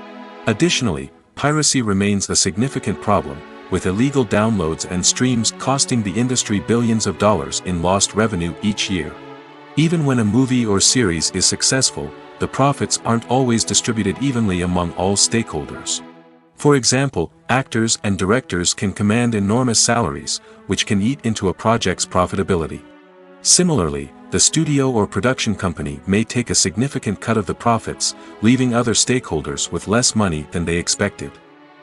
Additionally, piracy remains a significant problem, with illegal downloads and streams costing the industry billions of dollars in lost revenue each year. Even when a movie or series is successful, the profits aren't always distributed evenly among all stakeholders. For example, actors and directors can command enormous salaries, which can eat into a project's profitability. Similarly, the studio or production company may take a significant cut of the profits, leaving other stakeholders with less money than they expected.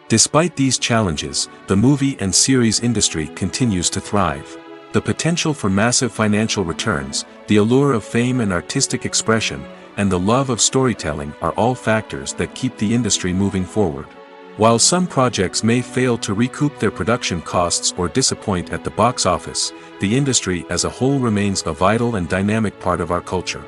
Despite these challenges, the movie and series industry continues to thrive. The potential for massive financial returns, the allure of fame and artistic expression, and the love of storytelling are all factors that keep the industry moving forward. While some projects may fail to recoup their production costs or disappoint at the box office, the industry as a whole remains a vital and dynamic part of our culture.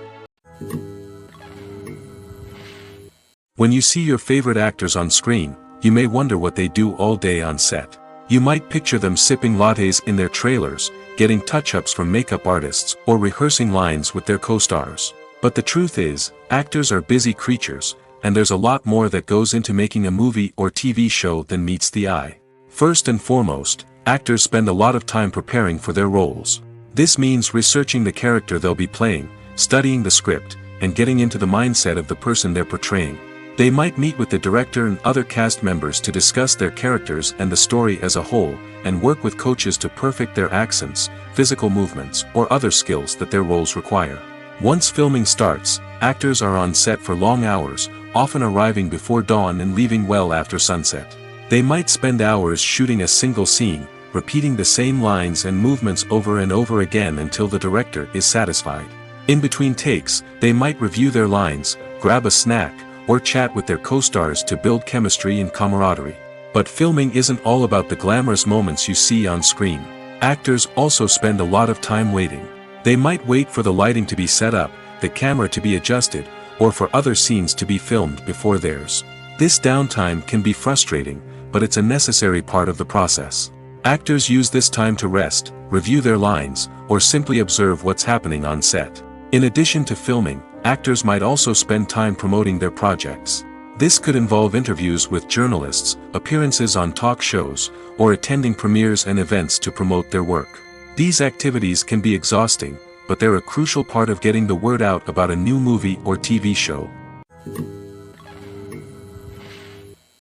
When you see your favorite actors on screen, you may wonder what they do all day on set. You might picture them sipping lattes in their trailers, getting touch-ups from makeup artists, or rehearsing lines with their co-stars. But the truth is, actors are busy creatures, and there's a lot more that goes into making a movie or TV show than meets the eye. First and foremost, actors spend a lot of time preparing for their roles. This means researching the character they'll be playing, studying the script, and getting into the mindset of the person they're portraying. They might meet with the director and other cast members to discuss their characters and the story as a whole, and work with coaches to perfect their accents, physical movements, or other skills that their roles require. Once filming starts, actors are on set for long hours, often arriving before dawn and leaving well after sunset. They might spend hours shooting a single scene, repeating the same lines and movements over and over again until the director is satisfied. In between takes, they might review their lines, grab a snack, or chat with their co-stars to build chemistry and camaraderie. But filming isn't all about the glamorous moments you see on screen. Actors also spend a lot of time waiting. They might wait for the lighting to be set up, the camera to be adjusted, or for other scenes to be filmed before theirs. This downtime can be frustrating, but it's a necessary part of the process. Actors use this time to rest, review their lines, or simply observe what's happening on set. In addition to filming, actors might also spend time promoting their projects. This could involve interviews with journalists, appearances on talk shows, or attending premieres and events to promote their work. These activities can be exhausting, but they're a crucial part of getting the word out about a new movie or TV show.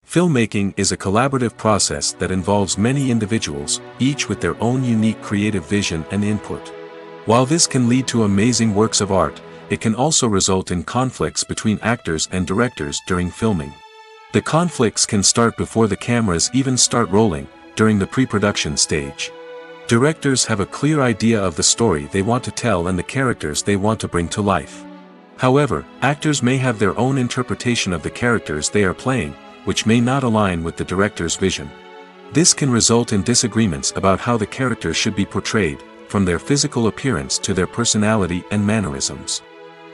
Filmmaking is a collaborative process that involves many individuals, each with their own unique creative vision and input. While this can lead to amazing works of art, it can also result in conflicts between actors and directors during filming. The conflicts can start before the cameras even start rolling, during the pre-production stage. Directors have a clear idea of the story they want to tell and the characters they want to bring to life. However, actors may have their own interpretation of the characters they are playing, which may not align with the director's vision. This can result in disagreements about how the characters should be portrayed, from their physical appearance to their personality and mannerisms.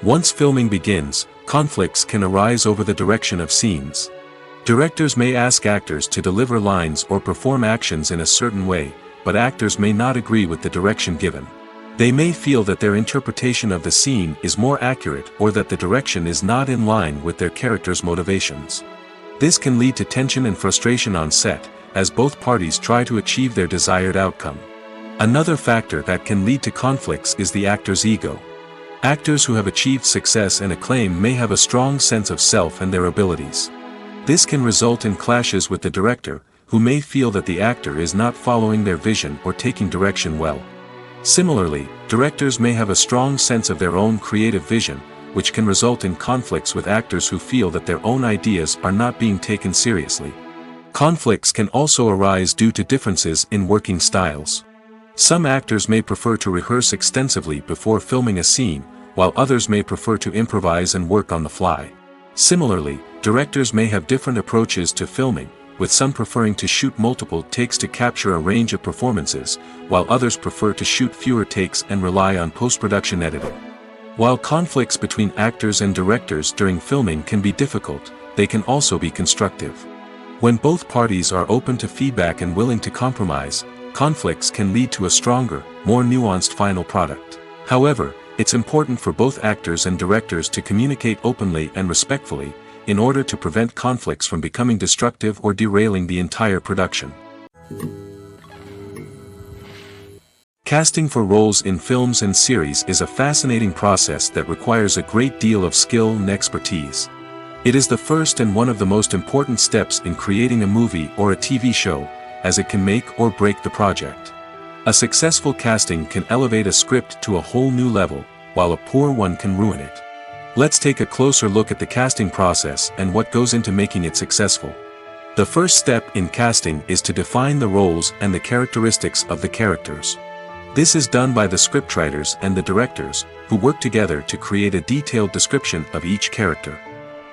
Once filming begins, conflicts can arise over the direction of scenes. Directors may ask actors to deliver lines or perform actions in a certain way, but actors may not agree with the direction given. They may feel that their interpretation of the scene is more accurate or that the direction is not in line with their character's motivations. This can lead to tension and frustration on set, as both parties try to achieve their desired outcome. Another factor that can lead to conflicts is the actor's ego. Actors who have achieved success and acclaim may have a strong sense of self and their abilities. This can result in clashes with the director, who may feel that the actor is not following their vision or taking direction well. Similarly, directors may have a strong sense of their own creative vision, which can result in conflicts with actors who feel that their own ideas are not being taken seriously. Conflicts can also arise due to differences in working styles. Some actors may prefer to rehearse extensively before filming a scene, while others may prefer to improvise and work on the fly. Similarly, directors may have different approaches to filming, with some preferring to shoot multiple takes to capture a range of performances, while others prefer to shoot fewer takes and rely on post-production editing. While conflicts between actors and directors during filming can be difficult, they can also be constructive. When both parties are open to feedback and willing to compromise, conflicts can lead to a stronger, more nuanced final product. However, it's important for both actors and directors to communicate openly and respectfully, in order to prevent conflicts from becoming destructive or derailing the entire production. Casting for roles in films and series is a fascinating process that requires a great deal of skill and expertise. It is the first and one of the most important steps in creating a movie or a TV show, as it can make or break the project. A successful casting can elevate a script to a whole new level, while a poor one can ruin it. Let's take a closer look at the casting process and what goes into making it successful. The first step in casting is to define the roles and the characteristics of the characters. This is done by the scriptwriters and the directors, who work together to create a detailed description of each character.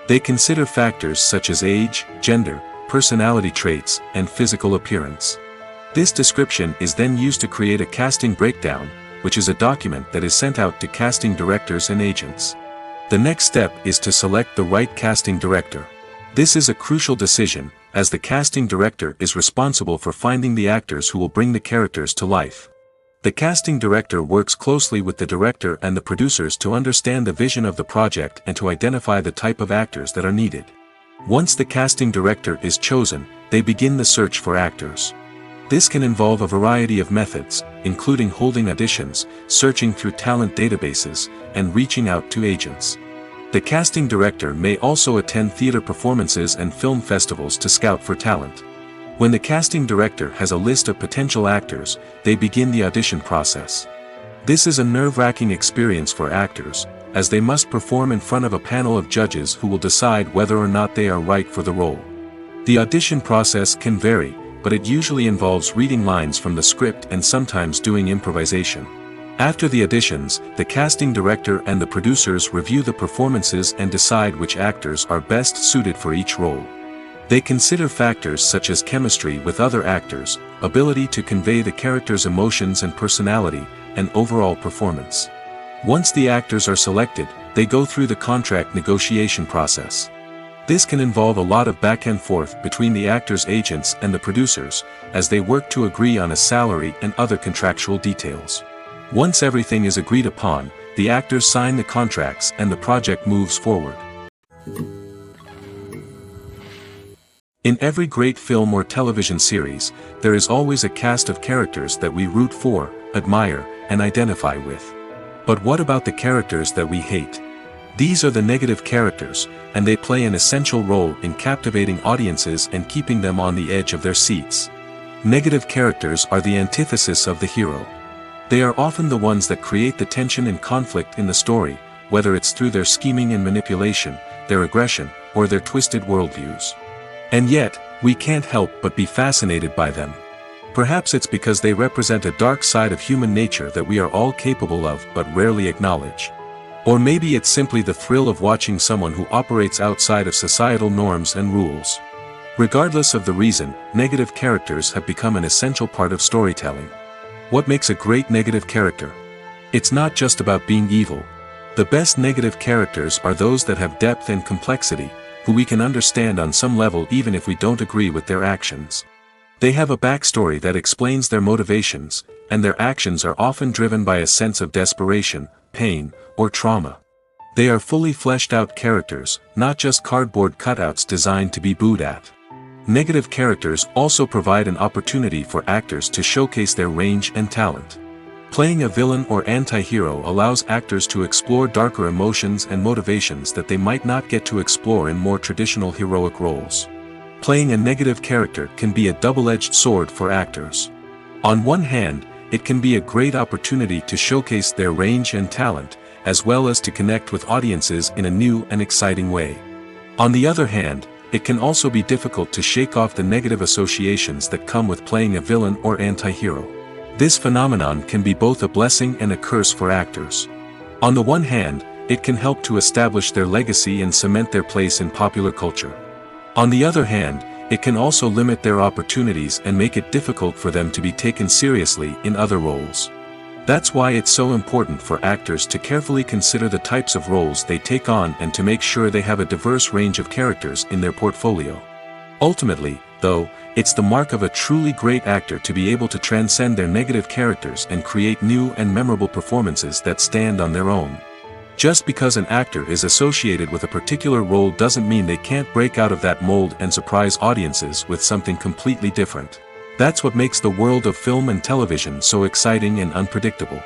They consider factors such as age, gender, personality traits, and physical appearance. This description is then used to create a casting breakdown, which is a document that is sent out to casting directors and agents. The next step is to select the right casting director. This is a crucial decision, as the casting director is responsible for finding the actors who will bring the characters to life. The casting director works closely with the director and the producers to understand the vision of the project and to identify the type of actors that are needed. Once the casting director is chosen, they begin the search for actors. This can involve a variety of methods, including holding auditions, searching through talent databases, and reaching out to agents. The casting director may also attend theater performances and film festivals to scout for talent. When the casting director has a list of potential actors, they begin the audition process. This is a nerve-wracking experience for actors, as they must perform in front of a panel of judges who will decide whether or not they are right for the role. The audition process can vary, but it usually involves reading lines from the script and sometimes doing improvisation. After the auditions, the casting director and the producers review the performances and decide which actors are best suited for each role. They consider factors such as chemistry with other actors, ability to convey the character's emotions and personality, and overall performance. Once the actors are selected, they go through the contract negotiation process. This can involve a lot of back and forth between the actors' agents and the producers, as they work to agree on a salary and other contractual details. Once everything is agreed upon, the actors sign the contracts and the project moves forward. In every great film or television series, there is always a cast of characters that we root for, admire, and identify with. But what about the characters that we hate? These are the negative characters, and they play an essential role in captivating audiences and keeping them on the edge of their seats. Negative characters are the antithesis of the hero. They are often the ones that create the tension and conflict in the story, whether it's through their scheming and manipulation, their aggression, or their twisted worldviews. And yet, we can't help but be fascinated by them. Perhaps it's because they represent a dark side of human nature that we are all capable of but rarely acknowledge. Or maybe it's simply the thrill of watching someone who operates outside of societal norms and rules. Regardless of the reason, negative characters have become an essential part of storytelling. What makes a great negative character? It's not just about being evil. The best negative characters are those that have depth and complexity, who we can understand on some level even if we don't agree with their actions. They have a backstory that explains their motivations, and their actions are often driven by a sense of desperation, pain, or trauma. They are fully fleshed out characters, not just cardboard cutouts designed to be booed at. Negative characters also provide an opportunity for actors to showcase their range and talent. Playing a villain or anti-hero allows actors to explore darker emotions and motivations that they might not get to explore in more traditional heroic roles. Playing a negative character can be a double-edged sword for actors. On one hand, it can be a great opportunity to showcase their range and talent, as well as to connect with audiences in a new and exciting way. On the other hand, it can also be difficult to shake off the negative associations that come with playing a villain or anti-hero. This phenomenon can be both a blessing and a curse for actors. On the one hand, it can help to establish their legacy and cement their place in popular culture. On the other hand, it can also limit their opportunities and make it difficult for them to be taken seriously in other roles. That's why it's so important for actors to carefully consider the types of roles they take on and to make sure they have a diverse range of characters in their portfolio. Ultimately, though, it's the mark of a truly great actor to be able to transcend their negative characters and create new and memorable performances that stand on their own. Just because an actor is associated with a particular role doesn't mean they can't break out of that mold and surprise audiences with something completely different. That's what makes the world of film and television so exciting and unpredictable.